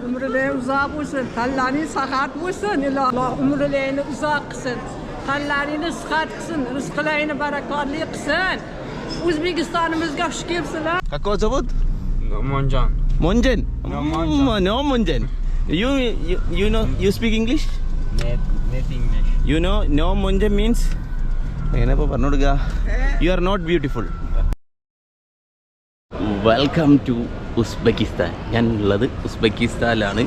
umrüle uzak olsun. Kallarını sakat olsun. Allah umrülerini uzak kılsın. Kallarını sıhhat kılsın. Rızklarını bereketli kılsın. Uzbekistan'ımızga hoş gelsinler. Как вас зовут? Monjan. Monjan? No, Monjan. No, Monjan. You know, you speak English? Net English. You know, no Monjan means? എങ്ങനെ ഇപ്പോൾ പറഞ്ഞു കൊടുക്കുക? You are not beautiful. Welcome to Uzbekistan. ഞാൻ ഉള്ളത് ഉസ്ബെക്കിസ്ഥാനിലാണ്.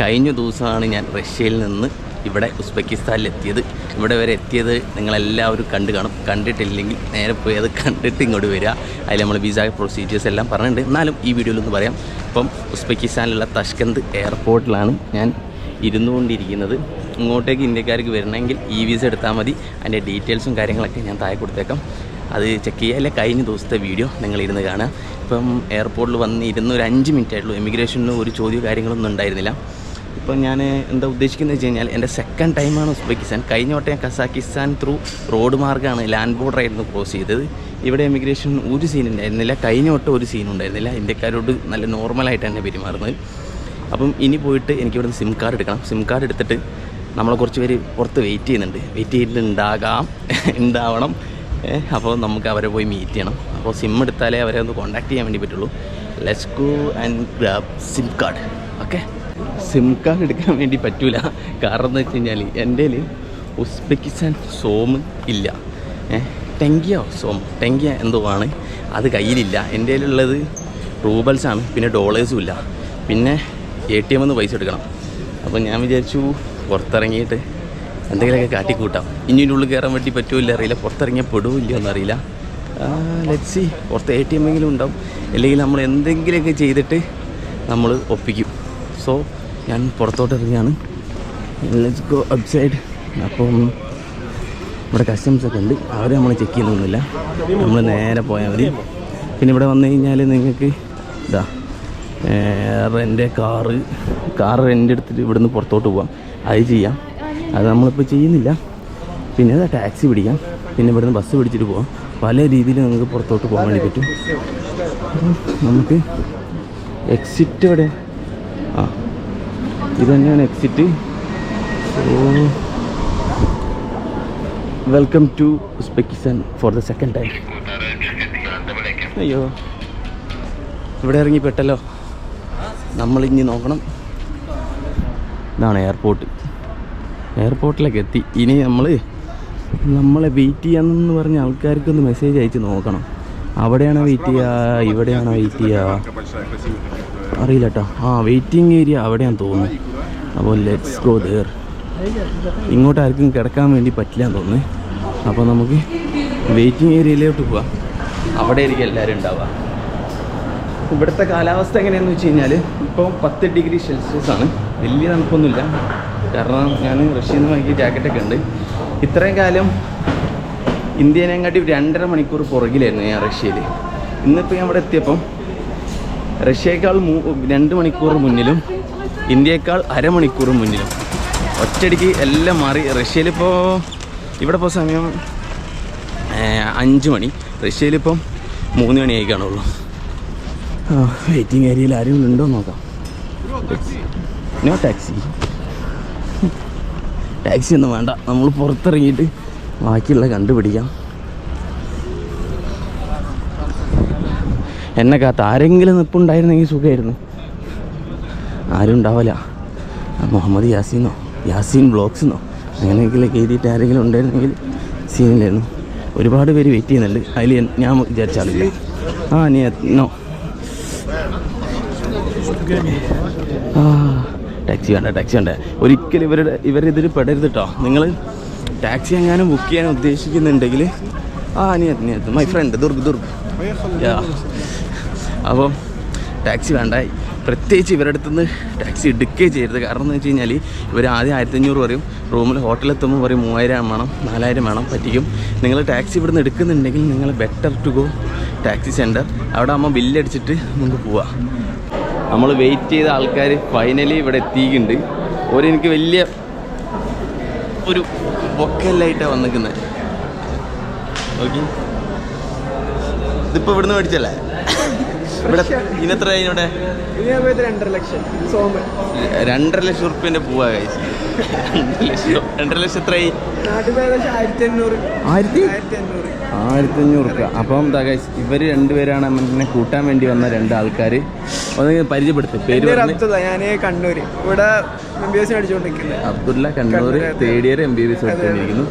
കഴിഞ്ഞ ദിവസമാണ് ഞാൻ റഷ്യയിൽ നിന്ന് ഇവിടെ ഉസ്ബെക്കിസ്ഥാനിലെത്തിയത്. ഇവിടെ വരെ എത്തിയത് നിങ്ങളെല്ലാവരും കണ്ടു കാണും. കണ്ടിട്ടില്ലെങ്കിൽ നേരെ പോയി അത് കണ്ടിട്ട് ഇങ്ങോട്ട് വരിക. അതിൽ നമ്മൾ വിസ പ്രൊസീജിയേഴ്സ് എല്ലാം പറഞ്ഞിട്ടുണ്ട്. എന്നാലും ഈ വീഡിയോയിലൊന്ന് പറയാം. ഇപ്പം ഉസ്ബെക്കിസ്ഥാനിലുള്ള തഷ്കന്ത് എയർപോർട്ടിലാണ് ഞാൻ ഇരുന്നുകൊണ്ടിരിക്കുന്നത്. ഇങ്ങോട്ടേക്ക് ഇന്ത്യക്കാർക്ക് വരണമെങ്കിൽ ഈ വിസ എടുത്താൽ മതി. അതിൻ്റെ ഡീറ്റെയിൽസും കാര്യങ്ങളൊക്കെ ഞാൻ താഴെ കൊടുത്തേക്കാം. അത് ചെക്ക് ചെയ്യുക. അല്ലെ കഴിഞ്ഞ ദിവസത്തെ വീഡിയോ നിങ്ങളിരുന്ന് കാണുക. ഇപ്പം എയർപോർട്ടിൽ വന്ന് ഇരുന്ന് ഒരു 5 മിനിറ്റ് ആയിട്ടുള്ളൂ. എമിഗ്രേഷനിൽ ഒരു ചോദ്യമോ കാര്യങ്ങളൊന്നും ഉണ്ടായിരുന്നില്ല. ഇപ്പം ഞാൻ എന്താ ഉദ്ദേശിക്കുന്നത് വെച്ച് കഴിഞ്ഞാൽ എൻ്റെ സെക്കൻഡ് ടൈമാണ് ഉസ്ബെക്കിസ്ഥാൻ. കഴിഞ്ഞ വട്ടം ഞാൻ കസാക്കിസ്ഥാൻ ത്രൂ റോഡ് മാർഗ്ഗമാണ് ലാൻഡ് ബോർഡർ ആയിരുന്നു ക്രോസ് ചെയ്തത്. ഇവിടെ എമിഗ്രേഷൻ ഒരു സീൻ ഉണ്ടായിരുന്നില്ല. കഴിഞ്ഞ വട്ടം ഒരു സീൻ ഉണ്ടായിരുന്നില്ല. ഇന്ത്യക്കാരോട് നല്ല നോർമലായിട്ട് തന്നെ പെരുമാറുന്നത്. അപ്പം ഇനി പോയിട്ട് എനിക്കിവിടെ സിം കാർഡ് എടുക്കണം. സിം കാർഡ് എടുത്തിട്ട് നമ്മളെ കുറച്ച് പേര് പുറത്ത് വെയിറ്റ് ചെയ്യുന്നുണ്ട്. വെയിറ്റ് ചെയ്തിട്ട് ഉണ്ടാവണം. അപ്പോൾ നമുക്ക് അവരെ പോയി മീറ്റ് ചെയ്യണം. അപ്പോൾ സിം എടുത്താലേ അവരെ ഒന്ന് കോൺടാക്ട് ചെയ്യാൻ വേണ്ടി പറ്റുള്ളൂ. Let's go and grab SIM card. Okay, SIM card എടുക്കാൻ വേണ്ടി പറ്റൂല. കാരണം എന്ന് വെച്ച് കഴിഞ്ഞാൽ എൻ്റെ ഉസ്ബെക്കിസ്ഥാൻ സോം ഇല്ല. ടെങ്കിയ എന്തോ ആണ്, അത് കയ്യിലില്ല. എൻ്റെ കയ്യിലുള്ളത് റൂബൽസാണ്. പിന്നെ ഡോളേഴ്സും ഇല്ല. പിന്നെ ATM നിന്ന് പൈസ എടുക്കണം. അപ്പോൾ ഞാൻ വിചാരിച്ചു പുറത്തിറങ്ങിയിട്ട് എന്തെങ്കിലുമൊക്കെ കാട്ടിക്കൂട്ടാം. ഇനിയുടെ ഉള്ളിൽ കയറാൻ വേണ്ടി പറ്റുമില്ല അറിയില്ല. പുറത്തിറങ്ങിയാൽ പെടുമില്ല എന്നറിയില്ല. Let's see. പുറത്ത് ATM എങ്കിലും ഉണ്ടാവും. അല്ലെങ്കിൽ നമ്മൾ എന്തെങ്കിലുമൊക്കെ ചെയ്തിട്ട് നമ്മൾ ഒപ്പിക്കും. സോ ഞാൻ പുറത്തോട്ട് ഇറങ്ങിയാണ്. Let's go outside. അപ്പം ഇവിടെ കസ്റ്റംസൊക്കെ ഉണ്ട്. അവർ നമ്മൾ ചെക്ക് ചെയ്യുന്നൊന്നുമില്ല. നമ്മൾ നേരെ പോയാൽ മതി. പിന്നെ ഇവിടെ വന്നു കഴിഞ്ഞാൽ നിങ്ങൾക്ക് ഇതാ എൻ്റെ കാറ് റെൻ്റ് എടുത്തിട്ട് ഇവിടുന്ന് പുറത്തോട്ട് പോകാം. അത് ചെയ്യാം. അത് നമ്മളിപ്പോൾ ചെയ്യുന്നില്ല. പിന്നെ അതാ ടാക്സി പിടിക്കാം. പിന്നെ ഇവിടുന്ന് ബസ് പിടിച്ചിട്ട് പോകാം. പല രീതിയിൽ നമുക്ക് പുറത്തോട്ട് പോകാൻ വേണ്ടി പറ്റും. നമുക്ക് എക്സിറ്റ് ഇവിടെ ഇത് തന്നെയാണ് exit. So welcome to Uzbekistan for the second time. അയ്യോ, ഇവിടെ ഇറങ്ങി പെട്ടല്ലോ. നമ്മളിഞ്ഞ് നോക്കണം. ഇതാണ് എയർപോർട്ട്. എയർപോർട്ടിലേക്ക് എത്തി. ഇനി നമ്മളെ വെയിറ്റ് ചെയ്യാമെന്ന് പറഞ്ഞ ആൾക്കാർക്കൊന്ന് മെസ്സേജ് അയച്ച് നോക്കണം. അവിടെയാണോ വെയിറ്റ് ചെയ്യുക, ഇവിടെയാണോ വെയിറ്റ് ചെയ്യുക അറിയില്ല കേട്ടോ. വെയിറ്റിംഗ് ഏരിയ അവിടെയാണെന്ന് തോന്നുന്നു. അപ്പോൾ ലെറ്റ്സ് ഗോ ദേർ. ഇങ്ങോട്ട് ആർക്കും കിടക്കാൻ വേണ്ടി പറ്റില്ല എന്ന് തോന്നുന്നു. അപ്പോൾ നമുക്ക് വെയിറ്റിംഗ് ഏരിയയിലോട്ട് പോവാം. അവിടെ ആയിരിക്കും എല്ലാവരും ഉണ്ടാവുക. ഇവിടുത്തെ കാലാവസ്ഥ എങ്ങനെയാണെന്ന് വെച്ച് കഴിഞ്ഞാൽ ഇപ്പോൾ 10 ഡിഗ്രി സെൽഷ്യസ് ആണ്. വലിയ തണുപ്പൊന്നുമില്ല. കാരണം ഞാൻ റഷ്യയിൽ നിന്ന് വാങ്ങിയ ജാക്കറ്റൊക്കെ ഉണ്ട്. ഇത്രയും കാലം ഇന്ത്യനെക്കാട്ടി 2.5 മണിക്കൂർ പുറകിലായിരുന്നു ഞാൻ റഷ്യയിൽ. ഇന്നിപ്പോൾ ഞാൻ ഇവിടെ എത്തിയപ്പം റഷ്യയേക്കാൾ 2 മണിക്കൂർ മുന്നിലും ഇന്ത്യയേക്കാൾ അരമണിക്കൂർ മുന്നിലും ഒറ്റയടിക്ക് എല്ലാം മാറി. റഷ്യയിലിപ്പോൾ ഇവിടെ ഇപ്പോൾ സമയം 5 മണി. റഷ്യയിലിപ്പം 3 മണിയായി കാണുള്ളൂ. വെയിറ്റിംഗ് ഏരിയയിൽ ആരും ഉണ്ടോ നോക്കാം. നോ ടാക്സി ഒന്നും വേണ്ട. നമ്മൾ പുറത്തിറങ്ങിയിട്ട് ബാക്കിയുള്ള കണ്ടുപിടിക്കാം. എന്നെ കാത്ത് ആരെങ്കിലും നിൽപ്പുണ്ടായിരുന്നെങ്കിൽ സുഖമായിരുന്നു. ആരും ഉണ്ടാവില്ല. മുഹമ്മദ് യാസീൻ ബ്ലോഗ്സെന്നോ അങ്ങനെയെങ്കിലൊക്കെ എഴുതിയിട്ട് ആരെങ്കിലും ഉണ്ടായിരുന്നെങ്കിൽ സീനിലായിരുന്നു. ഒരുപാട് പേര് വെയിറ്റ് ചെയ്യുന്നുണ്ട്. അതിൽ ഞാൻ വിചാരിച്ചാളില്ല. നോ ടാക്സി വേണ്ട. ഒരിക്കലും ഇവരിതിൽ പെടരുത് കേട്ടോ. നിങ്ങൾ ടാക്സി എങ്ങാനും ബുക്ക് ചെയ്യാൻ ഉദ്ദേശിക്കുന്നുണ്ടെങ്കിൽ മൈ ഫ്രണ്ട് ദുർഗ് അപ്പോൾ ടാക്സി വേണ്ട. പ്രത്യേകിച്ച് ഇവരുടെ അടുത്തുനിന്ന് ടാക്സി എടുക്കുകയും ചെയ്യരുത്. കാരണം എന്ന് വെച്ച് കഴിഞ്ഞാൽ ഇവർ ആദ്യം 1500 പറയും. റൂമിൽ ഹോട്ടലെത്തുമ്പോൾ പറയും 3000 വേണം, 4000 വേണം, പറ്റിക്കും. നിങ്ങൾ ടാക്സി ഇവിടുന്ന് എടുക്കുന്നുണ്ടെങ്കിൽ നിങ്ങൾ better to go taxi centre. അവിടെ ആകുമ്പോൾ ബില്ലടിച്ചിട്ട് നമുക്ക് പോവാം. നമ്മൾ വെയിറ്റ് ചെയ്ത ആൾക്കാർ ഫൈനലി ഇവിടെ എത്തിയിട്ടുണ്ട്. എനിക്ക് വലിയ ഒരു ബൊക്കെല്ലായിട്ടാണ് വന്നിരിക്കുന്നത്. ഓക്കെ, ഇതിപ്പോൾ ഇവിടുന്ന് മേടിച്ചല്ലേ? ഇവിടെ ഇനെത്ര ഇവിടെ 2.5 ലക്ഷം സോമൻ 2.5 ലക്ഷം റുപ്യന്റെ പൂവാ കഴിച്ചു. 2.5 ലക്ഷം എത്രയായി? നാട്ടിൽ 1500 റുപ്യ. അപ്പം ഇവർ രണ്ടുപേരാണ് എന്നെ കൂട്ടാൻ വേണ്ടി വന്ന 2 ആൾക്കാർ. ഒന്ന് പരിചയപ്പെടുത്തി പേര് ഞാൻ കണ്ണൂര് ഇവിടെ MBBS പഠിച്ചുകൊണ്ടിരിക്കുന്നത്. Abdulla Kannur 3rd year MBBS പഠിച്ചുകൊണ്ടിരിക്കുന്നു.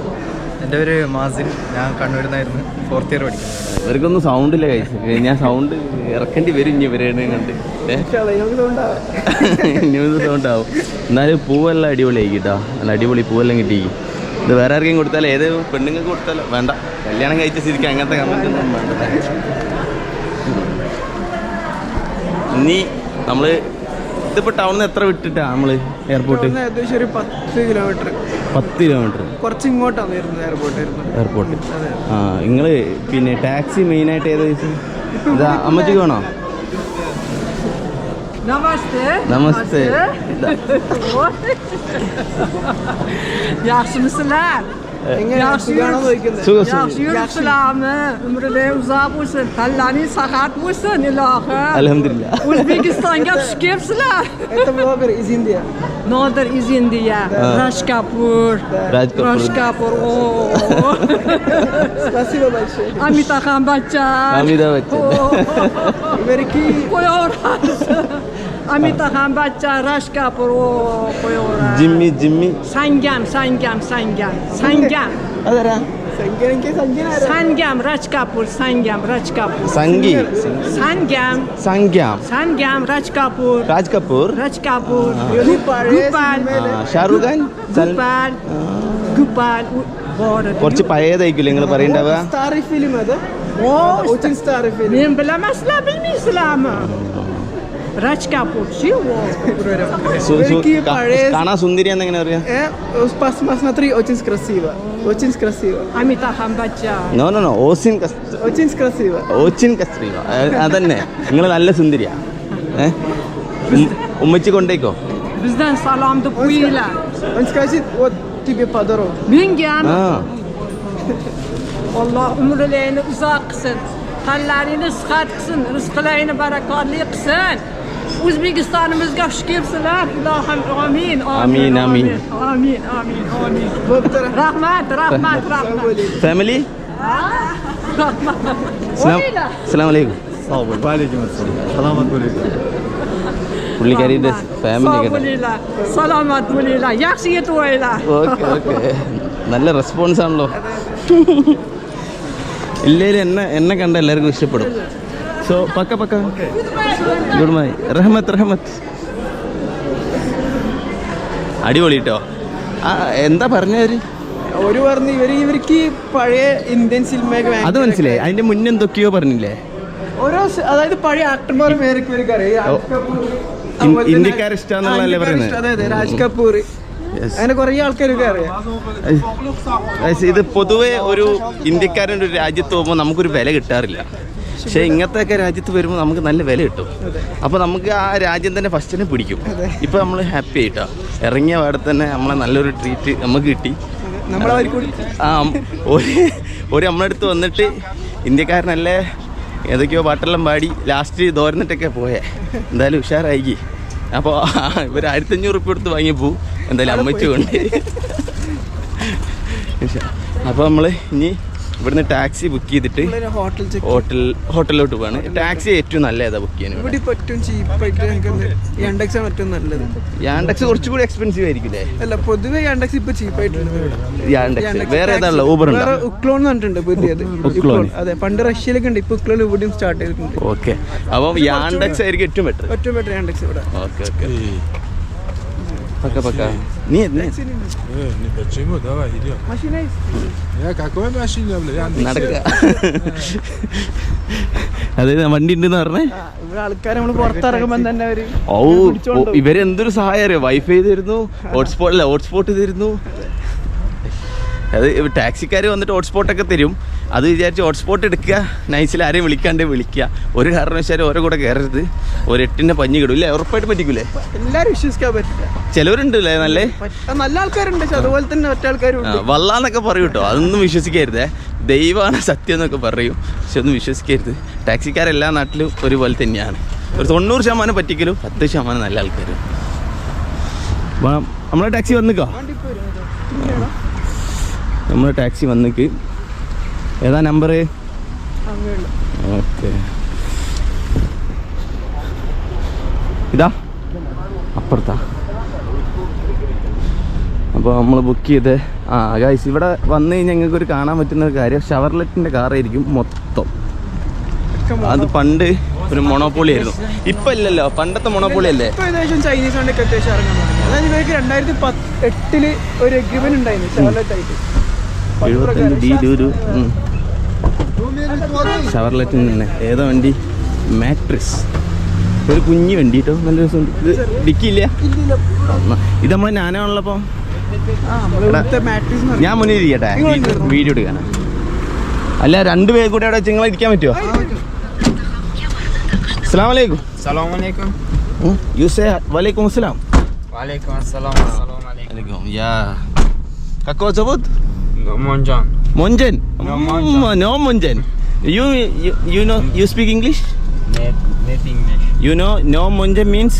എൻ്റെ പേര് മാസിൻ, ഞാൻ കണ്ണൂരിൽ നിന്നായിരുന്നു 4th ഇയർ പഠിക്കുന്നത്. ഇവർക്കൊന്നും സൗണ്ടില്ല കഴിച്ചു. ഞാൻ സൗണ്ട് ഇറക്കേണ്ടി വരും ഇനി ഇവരെ കണ്ട്. ന്യൂസ് സൗണ്ട് ആവും. എന്നാലും പൂവെല്ലാം അടിപൊളിയായി കേട്ടോ. നല്ല അടിപൊളി പൂവെല്ലാം കിട്ടി. ഇത് വേറെ ആർക്കും കൊടുത്താലോ, ഏത് പെണ്ണുങ്ങൾക്ക് കൊടുത്താലോ വേണ്ട. കല്യാണം കഴിച്ച സ്ഥിതിക്ക് അങ്ങനത്തെ കമന്റ് ഒന്നും വേണ്ട. ഇനി നമ്മൾ ഇതിപ്പോൾ ടൗണിൽ നിന്ന് എത്ര വിട്ടിട്ടാ നമ്മള് എയർപോർട്ട്? ഏകദേശം ഒരു 10 കിലോമീറ്റർ. 10 കിലോമീറ്റർ കുറച്ച് ഇങ്ങോട്ടാണ് വരുന്നത് എയർപോർട്ട്. ആ നിങ്ങൾ പിന്നെ ടാക്സി മെയിനായിട്ട് ഏത് ഇതാ അമ്മച്ചിക്ക് വേണോ? Namaste. Namaste. Yaxshi misizlar? Yaxshi yuribsizlarmi? Umrlar uzoq bo'lsin, tanlaring sahat bo'lsin ilohim. Alhamdulillah. O'zbekistonga tushib kelibsizlar. Это блогер из Индии. Nodir из India. Raj Kapoor. Raj Kapoor. Спасибо большое. Amitabh Bachchan. Amitabh Bachchan. Ameriki Qo'yaverasiz. Amitabh Bachchan, Raj Kapoor qo'yaverasiz. Jimmy. Sangam. അതരാ സംഗീതಕ್ಕೆ സംഗീത Sangam, Raj Kapoor. Sangi. Sangam, Raj Kapoor. Raj Kapoor. Gopal. Shahrukh Khan. Gopal. കുറച്ച് പഴയതായിരിക്കില്ല നിങ്ങൾ പറയണ്ടാവുക. Star film അത്. Очень старый фильм. Men bilamasizlar, bilmaysizlarmi? Raj Kapoor. കാണാൻ സുന്ദരിയാന്ന് എങ്ങനെ പറയാ? Посмотри, очень красиво. Amitabh Bachchan. No ഓസിൻ Очень красиво. അതന്നെ നിങ്ങൾ നല്ല സുന്ദരിയാ. ഉമ്മച്ചി കൊണ്ടേക്കോ. Bizdan salomni qo'yinglar. Он скажет, вот тебе подарок. Menga Alloh umrlaringni uzoq qilsin, tanlaringni sihat qilsin, rizqlaringni barakotli qilsin. O'zbekistonimizga xush kelibsizlar. Ilohim amin. Rahmat. Family അസ്സലാമു അലൈക്കും. പുള്ളിക്കാരിയുടെ family Salomat bo'linglar. Yaxshi yetib olinglar. Okay നല്ല response ആണല്ലോ. ഇല്ലേലും എന്നെ കണ്ട എല്ലാവർക്കും ഇഷ്ടപ്പെടും. സോ പക്ക ഗുഡ് ബൈ. റഹ്മത്ത് അടിപൊളി കേട്ടോ. എന്താ പറഞ്ഞവര്? ഒരു പറഞ്ഞു ഇവർക്ക് പഴയ ഇന്ത്യൻ സിനിമയൊക്കെ അത് മനസ്സിലായി. അതിന്റെ മുന്നേ എന്തൊക്കെയോ പറഞ്ഞില്ലേ? ഓരോ അതായത് പഴയ ആക്ടർമാരും ഇവർക്ക് അറിയാം. ഇന്ത്യക്കാരെ ഇഷ്ടമാണെന്നുള്ളതല്ലേ പറയുന്നത്? അതെ രാജ് കപൂർ, അങ്ങനെ കുറെ ആൾക്കാരൊക്കെ അറിയാം. ഇത് പൊതുവെ ഒരു ഇന്ത്യക്കാരൻ്റെ ഒരു രാജ്യത്ത് പോകുമ്പോൾ നമുക്കൊരു വില കിട്ടാറില്ല. പക്ഷേ ഇങ്ങനത്തെയൊക്കെ രാജ്യത്ത് വരുമ്പോൾ നമുക്ക് നല്ല വില കിട്ടും. അപ്പോൾ നമുക്ക് ആ രാജ്യം തന്നെ ഫസ്റ്റിനെ പിടിക്കും. ഇപ്പോൾ നമ്മൾ ഹാപ്പി ആയിട്ടാ ഇറങ്ങിയ പാടെ തന്നെ നമ്മളെ നല്ലൊരു ട്രീറ്റ് നമുക്ക് കിട്ടി. ഒരു നമ്മളെ അടുത്ത് വന്നിട്ട് ഇന്ത്യക്കാരനല്ലേ ഏതൊക്കെയോ പാട്ടെല്ലാം പാടി ലാസ്റ്റ് തോർന്നിട്ടൊക്കെ പോയേ. എന്തായാലും ഉഷാറായി. അപ്പോൾ ഇവർ 1500 റുപ്യ കൊടുത്ത് വാങ്ങിയപ്പോൾ എന്തായാലും അമ്മച്ചു കൊണ്ട്. അപ്പോൾ നമ്മൾ ഇനി ഇവിടുന്ന് ടാക്സി ബുക്ക് ചെയ്തിട്ട് ഹോട്ടലിലോട്ട് പോവാണ്. ടാക്സി ഏറ്റവും നല്ല ഏതാ ബുക്ക് ചെയ്യാൻ? യാൻഡക്സ് കുറച്ചുകൂടി എക്സ്പെൻസീവ് ആയിരിക്കില്ലേ? അല്ല, പൊതുവെ യാൻഡക്സ് ഇപ്പൊ ചീപ്പായിട്ടുണ്ട്. യാൻഡക്സ് വേറെ ഏതാണല്ലോ? ഊബർ ഉക്ലോൺ പറഞ്ഞിട്ടുണ്ട് പുതിയത്. അതെ, പണ്ട് റഷ്യയിലൊക്കെ ഉണ്ട്, ഇപ്പൊ ഉക്ലോൺ ഇവിടെയും സ്റ്റാർട്ട് ചെയ്തിട്ടുണ്ട്. ഓക്കെ, അപ്പം യാൻഡക്സ് ആയിരിക്കും ഏറ്റവും ബെറ്റർ യാൻഡക്സ് ഇവിടെ. ഓക്കെ Пока. Нет. Не почему, давай, идем. Машина есть? Какой машина, блядь? നടക്കുക. അതായത് വണ്ടി ഉണ്ടെന്ന് പറഞ്ഞേ. ഇവിടെ ആൾക്കാർ നമ്മൾ പുറത്തിറങ്ങുമ്പോൾ തന്നെ അവര് ഇവരെന്തൊരു സഹായം അറിയോ? വൈഫൈ തരുന്നു, ഹോട്ട്സ്പോട്ട് തരുന്നു. അത് ടാക്സിക്കാർ വന്നിട്ട് ഹോട്ട്സ്പോട്ടൊക്കെ തരും. അത് വിചാരിച്ച് ഹോട്ട്സ്പോട്ട് എടുക്കുക, നൈസിൽ ആരെയും വിളിക്കാണ്ട് വിളിക്കുക. ഒരു കാരണവശാലും ഓരോ കൂടെ കയറരുത്. ഒരു 8ന്റെ പഞ്ഞി കിടും. ഇല്ല, ഉറപ്പായിട്ട് പറ്റിക്കൂലേ? എല്ലാവരും വിശ്വസിക്കാൻ പറ്റില്ല. ചിലവരുണ്ടല്ലേ നല്ല ആൾക്കാരുണ്ട്, അതുപോലെ തന്നെ ഒറ്റ ആൾക്കാരും വല്ലാന്നൊക്കെ പറയൂ കേട്ടോ. അതൊന്നും വിശ്വസിക്കരുതേ. ദൈവമാണ് സത്യം എന്നൊക്കെ പറയും, പക്ഷെ ഒന്നും വിശ്വസിക്കരുത്. ടാക്സിക്കാരെല്ലാ നാട്ടിലും ഒരുപോലെ തന്നെയാണ്. ഒരു 90% പറ്റിക്കലും 10% നല്ല ആൾക്കാർ. നമ്മളെ ടാക്സി വന്നിക്കോ, നമ്മളെ ടാക്സി വന്നിക്ക്. ഏതാ നമ്പർ? ഓക്കെ, ഇതാ അപ്പുറത്താ. അപ്പോൾ നമ്മൾ ബുക്ക് ചെയ്ത് ഗൈസ് ഇവിടെ വന്നു കഴിഞ്ഞാൽ ഞങ്ങൾക്കൊരു കാണാൻ പറ്റുന്ന ഒരു കാര്യം, ഷവർലെറ്റിൻ്റെ കാറായിരിക്കും മൊത്തം. അത് പണ്ട് ഒരു മൊണോപ്പൊളി ആയിരുന്നു, ഇപ്പം ഇല്ലല്ലോ. പണ്ടത്തെ മൊണോപ്പൊളി അല്ലേ. ഏകദേശം ചൈനീസ് വണ്ടിയൊക്കെ അത്യാവശ്യം ഇറങ്ങാൻ തുടങ്ങി. അതായത് ഇവർക്ക് 2008 ഒരു എഗ്രിമെന്റ് ഉണ്ടായിരുന്നു ഷവർലെറ്റ് ആയിട്ട്. 75 ഷവർലെറ്റിൽ തന്നെ ഏതോ വണ്ടി, മാട്രിക്സ്, ഒരു കുഞ്ഞു വണ്ടി കേട്ടോ, നല്ല രസമുണ്ട്. ഇത് ഡിക്കില്ല, ഇത് നമ്മൾ ഞാനാണുള്ളപ്പോൾ ഞാൻ മുന്നിൽ ഇരിക്കട്ടെ വീഡിയോ എടുക്കാനാ. അല്ല 2 പേർ കൂടെ അവിടെ വെച്ച് നിങ്ങൾ ഇരിക്കാൻ പറ്റുമോ? അസ്സലാമു അലൈക്കും. Assalamu alaikum. You say walaikum assalam. Walaikum assalam. Assalamu alaikum. Ya. Kako sebut? Monjan. Monjan. No Monjan. No Monjan. You know you speak English? Net English. You know no Monjan means?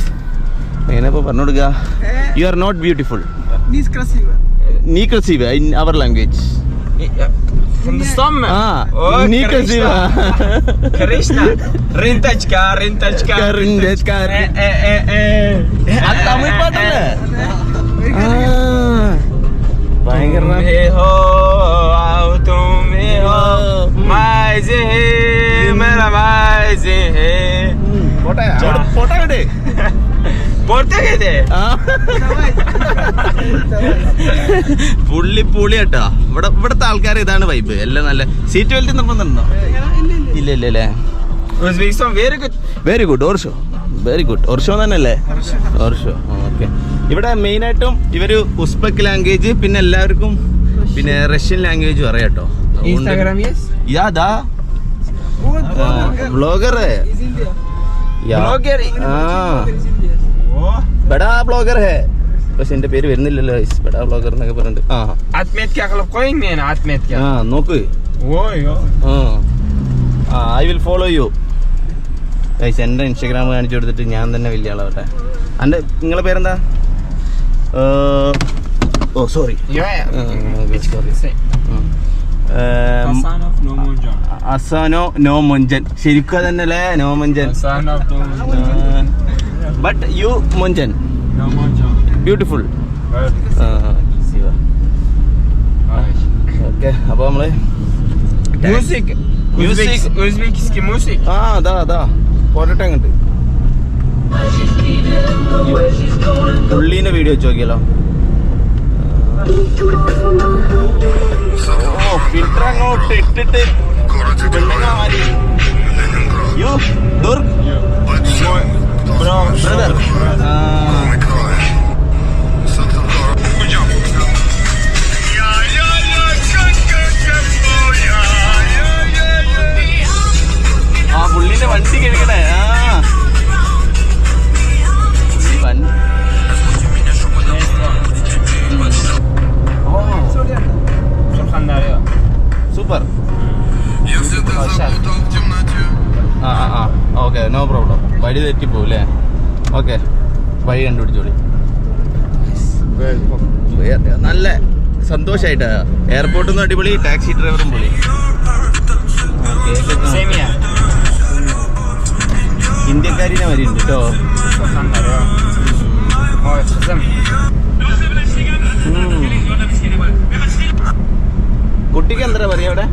എങ്ങനെ പറഞ്ഞുകൊടുക്കുക? You are not beautiful. നീ ക്രസീവ in our language. Hindustan में? നീ ക്രസീവ. Krishna. Rintachka. അത് തമിഴ് പാട്ടല്ലേ? ഭയങ്കര हो आओ तुम हो माइजे है मेरा माइजे है ഫോട്ടോ ഇട്. പോട്ടെ കേട്ടേ പുള്ളി കേട്ടോ. ഇവിടത്തെ ആൾക്കാർ ഇതാണ് വൈബ്. എല്ലാം നല്ല സീറ്റ് ബെൽറ്റ് നിർബന്ധമുണ്ടോ? ഇല്ല അല്ലേ. Uzbekistan very good. ഓർഷോ വെരി ഗുഡ്. ഓർഷോ തന്നെയല്ലേ? ഓർഷോ. ഓക്കെ. ഇവിടെ മെയിനായിട്ടും ഇവര് ഉസ്ബെക്ക് ലാംഗ്വേജ്, പിന്നെ എല്ലാവർക്കും പിന്നെ റഷ്യൻ ലാംഗ്വേജും അറിയാം കേട്ടോ. ഇൻസ്റ്റാഗ്രാം യാദാ വ്ളോഗർ ബഡാ ബ്ലോഗർ ഹേ. പക്ഷെ എന്റെ പേര് വരുന്നില്ലല്ലോ ബഡാ ബ്ലോഗർ എന്നൊക്കെ പറഞ്ഞിട്ട്. നോക്ക്, I will follow you guys. എൻ്റെ ഇൻസ്റ്റാഗ്രാം കാണിച്ചു കൊടുത്തിട്ട് ഞാൻ തന്നെ വലിയ ആളാവട്ടെ. എൻ്റെ നിങ്ങളെ പേരെന്താ? ഓ സോറി, അസാനോ നോ മൊഞ്ചൻ. ശരിക്കും തന്നെ അല്ലേ? നോ മൊഞ്ചൻ. ബട്ട് യു മൊഞ്ചൻ ബ്യൂട്ടിഫുൾ. ഓക്കെ, അപ്പോൾ നമ്മള് അതാ പോരട്ടെ അങ്ങോട്ട്. പുള്ളീന്റെ വീഡിയോ വെച്ച് നോക്കിയല്ലോ. ഫിൽറ്റർ അങ്ങോട്ട് ഇട്ടിട്ട് യു ദുർഗ് ബ്രദർ. പുള്ളിന്റെ വണ്ടി കഴിക്കണേ. സൂപ്പർ. Okay, no problem. വഴി തെറ്റിപ്പോല്ലേ? ഓക്കെ, വഴി കണ്ടുപിടിച്ചോളി. നല്ല സന്തോഷായിട്ട് എയർപോർട്ടിൽ നിന്ന് അടിപൊളി, ടാക്സി ഡ്രൈവറും പൊളി. ഇന്ത്യക്കാരിനെ വരിയുണ്ട് കേട്ടോ. കുട്ടിക്ക് എന്താ പറയാ അവിടെ?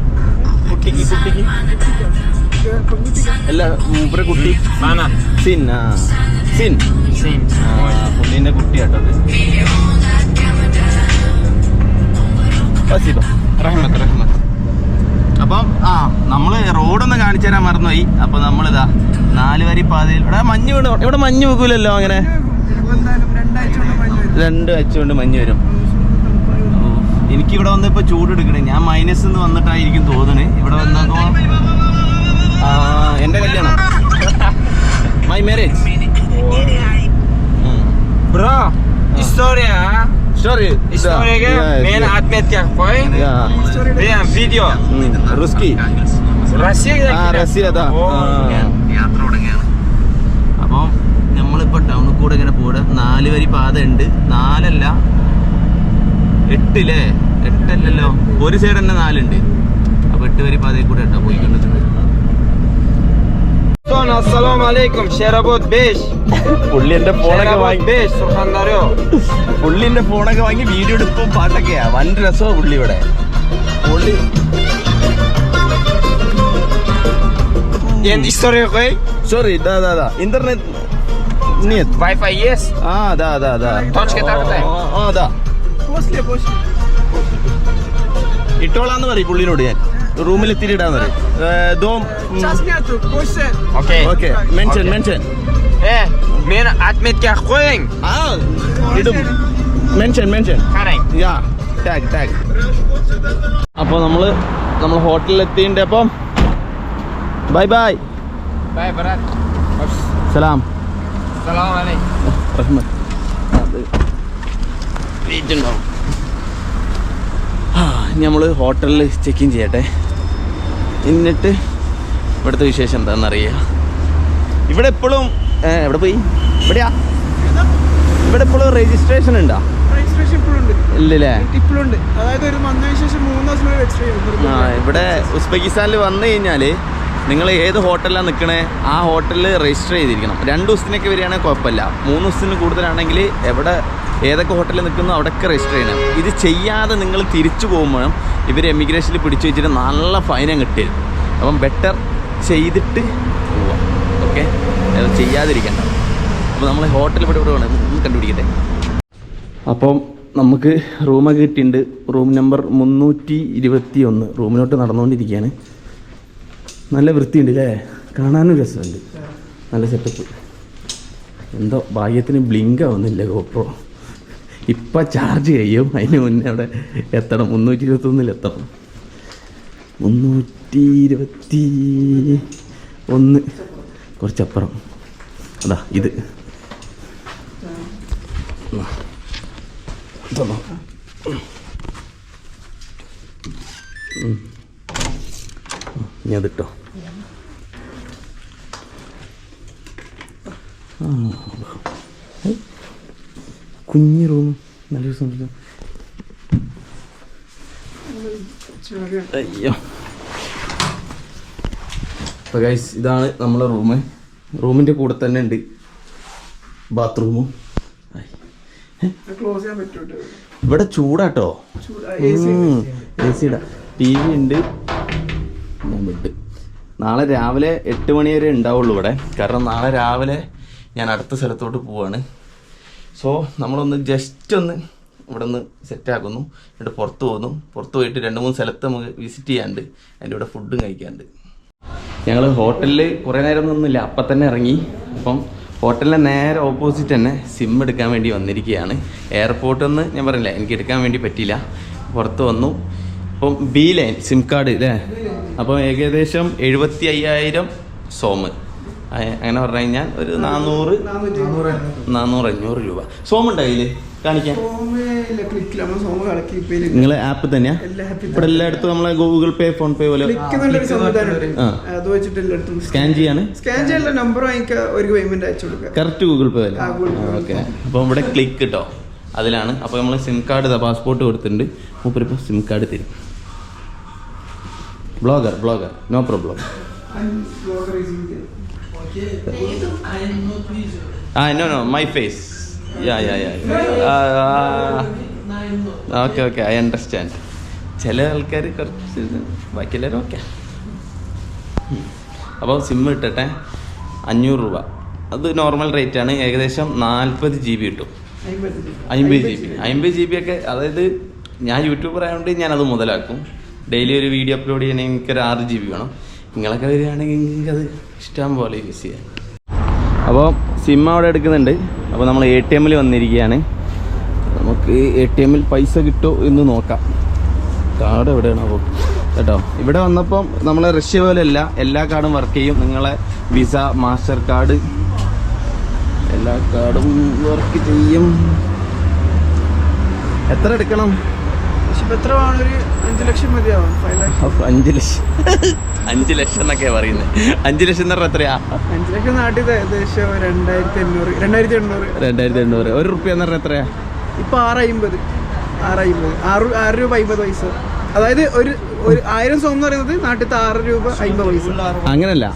കുട്ടിക്ക് അല്ല, മൂപ്പരെ കുട്ടി സിൻ. പുള്ളിന്റെ കുട്ടിയാട്ടത്. റഹ്മത്ത്. അപ്പം നമ്മള് റോഡൊന്ന് കാണിച്ചു തരാൻ മറന്നുപോയി. അപ്പൊ നമ്മളിതാ 4 വരി പാതയിൽ. ഇവിടെ മഞ്ഞ് വീണ്. ഇവിടെ മഞ്ഞ് വെക്കൂലല്ലോ അങ്ങനെ. 2 ആഴ്ച കൊണ്ട് മഞ്ഞ് വരും. എനിക്കിവിടെ വന്നപ്പോൾ ചൂടെടുക്കണേ. ഞാൻ മൈനസ് നിന്ന് വന്നിട്ടായിരിക്കും തോന്നണേ. ഇവിടെ വന്നപ്പോ എൻ്റെ കല്യാണം, my marriage. Bro, historia Story. Historiga men отметка qo'ying. Men video. Русский. Rossiyaga. Russia അതാ. അപ്പം നമ്മളിപ്പോൾ ടൗണിൽ കൂടെ ഇങ്ങനെ പോടെ 4 വരി പാത ഉണ്ട്. 4 അല്ല 8 അല്ലേ? 8 അല്ലല്ലോ, ഒരു സൈഡ് തന്നെ 4 ഉണ്ട്. അപ്പൊ 8 വരി പാതയിൽ കൂടെ കേട്ടോ പോയിക്കൊണ്ടിരിക്കുന്നത്. Assalomu alaykum. Sherobod 5. പുള്ളി എന്റെ ഫോണൊക്കെ വാങ്ങി 5 Surxondaryo. പുള്ളി എന്റെ ഫോണൊക്കെ വാങ്ങി വീഡിയോ എടുക്കും പാട്ടൊക്കെയാ. വൻ രസമാണ് പുള്ളി ഇവിടെ. പുള്ളി Endi historiga qo'ying. Sorry, да. Интернет нет. Wi-Fi есть. Да. Точка такая. Да. പോസ്റ്റിലെ പോസ്റ്റ് ഇട്ടോളാന്ന് പറയും പുള്ളിനോട് ഞാൻ. റൂമിൽ എത്തിയിടാന്ന് പറയും. ചാസ്മിയാത്തു post okay mention Men отметка qo'ying. ഇടും മെൻഷൻ Qarang. യാ ടാഗ്. അപ്പോൾ നമ്മൾ ഹോട്ടലിൽ എത്തിയിട്ടുണ്ട്. അപ്പം ബൈ Bye brat. സലാം Assalomu alaykum. റഹ്മത്ത്. വെയിറ്റ് ഉണ്ടാവും. ഇനി നമ്മൾ ഹോട്ടലിൽ ചെക്ക് ഇൻ ചെയ്യട്ടെ. എന്നിട്ട് ഇവിടുത്തെ വിശേഷം എന്താണെന്നറിയുക. ഇവിടെ എപ്പോഴും എവിടെ പോയി ഇവിടെ എപ്പോഴും രജിസ്ട്രേഷൻ ഉണ്ടോ? രജിസ്ട്രേഷൻ ഇപ്പോഴുണ്ട്. ഇല്ലല്ലേ? ഇപ്പോഴുണ്ട്. അതായത് ഒരു വന്നതിന് ശേഷം 3 ദിവസം രജിസ്റ്റർ ചെയ്യും. ഇവിടെ ഉസ്ബെക്കിസ്ഥാനിൽ വന്നു കഴിഞ്ഞാൽ നിങ്ങൾ ഏത് ഹോട്ടലിലാണ് നിൽക്കണേ ആ ഹോട്ടലിൽ രജിസ്റ്റർ ചെയ്തിരിക്കണം. 2 ദിവസത്തിനൊക്കെ വരികയാണെങ്കിൽ കുഴപ്പമില്ല. 3 ദിവസത്തിന് കൂടുതലാണെങ്കിൽ ഏതൊക്കെ ഹോട്ടലിൽ നിൽക്കുന്നോ അവിടെയൊക്കെ രജിസ്റ്റർ ചെയ്യണം. ഇത് ചെയ്യാതെ നിങ്ങൾ തിരിച്ചു പോകുമ്പോഴും ഇവർ എമിഗ്രേഷനിൽ പിടിച്ചു വെച്ചിട്ട് നല്ല ഫൈനും കിട്ടിയത്. അപ്പം ബെറ്റർ ചെയ്തിട്ട് പോവാം. ഓക്കെ, അത് ചെയ്യാതിരിക്കണ്ട. അപ്പോൾ നമ്മൾ ഹോട്ടൽ ഇവിടെ വേണം കണ്ടുപിടിക്കട്ടെ. അപ്പം നമുക്ക് റൂമൊക്കെ കിട്ടിയിട്ടുണ്ട്. Room number 321. റൂമിലോട്ട് നടന്നുകൊണ്ടിരിക്കുകയാണ്. നല്ല വൃത്തിയുണ്ട് അല്ലേ? കാണാനും രസമുണ്ട്. നല്ല സെറ്റപ്പ്. എന്തോ ഭാഗ്യത്തിന് ബ്ലിങ്ക് ആവുന്നില്ല ഗോപ്രോ. ഇപ്പം ചാർജ് ചെയ്യും. അതിന് മുന്നേ അവിടെ എത്തണം. 321 എത്തണം. 321 കുറച്ചപ്പുറം. അതാ ഇത് ഇനി അതിട്ടോ. കുഞ്ഞി റൂം നല്ല ദിവസം. അയ്യോ. അപ്പോൾ ഗൈസ് ഇതാണ് നമ്മളെ റൂം. റൂമിൻ്റെ കൂടെ തന്നെ ഉണ്ട് ബാത്റൂമും. ക്ലോസ് ചെയ്യാൻ പറ്റൂട്ടോ. ഇവിടെ ചൂടാട്ടോ. എ സി ഇടാം. ടി വി ഉണ്ട്. ഞാൻ വിട്ട് നാളെ രാവിലെ 8 മണി വരെ ഉണ്ടാവുള്ളൂ ഇവിടെ. കാരണം നാളെ രാവിലെ ഞാൻ അടുത്ത സ്ഥലത്തോട്ട് പോവാണ്. സോ നമ്മളൊന്ന് ജസ്റ്റ് ഒന്ന് ഇവിടെ നിന്ന് സെറ്റാക്കുന്നു. എന്നിട്ട് പുറത്ത് പോകുന്നു. പുറത്ത് പോയിട്ട് 2-3 സ്ഥലത്ത് നമുക്ക് വിസിറ്റ് ചെയ്യാണ്ട്. അതിൻ്റെ ഇവിടെ ഫുഡും കഴിക്കാണ്ട്. ഞങ്ങൾ ഹോട്ടലിൽ കുറേ നേരം ഒന്നുമില്ല, അപ്പം തന്നെ ഇറങ്ങി. അപ്പം ഹോട്ടലിൻ്റെ നേരെ ഓപ്പോസിറ്റ് തന്നെ സിം എടുക്കാൻ വേണ്ടി വന്നിരിക്കുകയാണ്. എയർപോർട്ടിൽ നിന്ന് ഞാൻ പറഞ്ഞില്ല എനിക്ക് എടുക്കാൻ വേണ്ടി പറ്റിയില്ല. പുറത്ത് വന്നു. അപ്പം ബി ലൈൻ സിം കാർഡ് അല്ലേ? അപ്പോൾ ഏകദേശം 75,000 സോമ്. അങ്ങനെ പറഞ്ഞു കഴിഞ്ഞാൽ ഒരു 400-500 രൂപ. സോം ഉണ്ടോ കയ്യിൽ കാണിക്കാൻ? നിങ്ങളെ ആപ്പ് തന്നെയാ? ഇവിടെ എല്ലായിടത്തും നമ്മളെ ഗൂഗിൾ പേ, ഫോൺ പേ പോലെ സ്കാൻ ചെയ്യാണ്. നമ്പർ വാങ്ങിക്കുക, ഒരു പേയ്മെന്റ് അയച്ചു കൊടുക്കുക. കറക്റ്റ് ഗൂഗിൾ പേ പോലെ. ഓക്കെ. അപ്പോൾ ഇവിടെ ക്ലിക്ക് കിട്ടോ അതിലാണ്. അപ്പോൾ നമ്മൾ സിം കാർഡ് പാസ്പോർട്ട് കൊടുത്തിട്ടുണ്ട്. മൂപ്പരിപ്പോൾ സിം കാർഡ് തരും. Blogger no problem. No my face. Okay I understand. ചില ആൾക്കാർ കുറച്ച്, ബാക്കി എല്ലാവരും ഓക്കെ. അപ്പോൾ സിം ഇട്ടട്ടെ. 500 രൂപ. അത് നോർമൽ റേറ്റാണ്. ഏകദേശം 40 GB കിട്ടും. 50 GB ഒക്കെ. അതായത് ഞാൻ യൂട്യൂബർ ആയതുകൊണ്ട് ഞാനത് മുതലാക്കും. ഡെയിലി ഒരു വീഡിയോ അപ്ലോഡ് ചെയ്യണമെങ്കിൽ എനിക്കൊരു 6 GB വേണം. നിങ്ങളൊക്കെ വരികയാണെങ്കിൽ നിങ്ങൾക്ക് അത് ഇഷ്ടം പോലെ യൂസ് ചെയ്യാം. അപ്പോൾ സിം അവിടെ എടുക്കുന്നുണ്ട്. അപ്പോൾ നമ്മൾ ATM വന്നിരിക്കുകയാണ്. നമുക്ക് ATM പൈസ കിട്ടുമോ എന്ന് നോക്കാം. കാർഡ് എവിടെയാണ് അപ്പോൾ കേട്ടോ? ഇവിടെ വന്നപ്പം നമ്മളെ റഷ്യ പോലെയല്ല, എല്ലാ കാർഡും വർക്ക് ചെയ്യും. നിങ്ങളെ വിസ, മാസ്റ്റർ കാർഡ് എല്ലാ കാർഡും വർക്ക് ചെയ്യും. എത്ര എടുക്കണം? ഇപ്പൊ എത്ര വേണം? ഒരു 5 ലക്ഷം മതിയാവും. 5 ലക്ഷം. 5 ലക്ഷം 5 ലക്ഷം എന്നൊക്കെയാ പറയുന്നത്. 5 ലക്ഷം എന്ന് പറഞ്ഞാൽ എത്രയാ? 5 ലക്ഷം നാട്ടിൽ ഏകദേശം 2800. 2800. 1 റുപ്യ എന്ന് പറഞ്ഞാൽ എത്രയാ? ഇപ്പൊ 6.50. 6 രൂപ 50 പൈസ. അതായത് ഒരു 1000 സോം എന്ന് പറയുന്നത് നാട്ടിലത്തെ 6 രൂപ 50 പൈസ. അങ്ങനല്ല,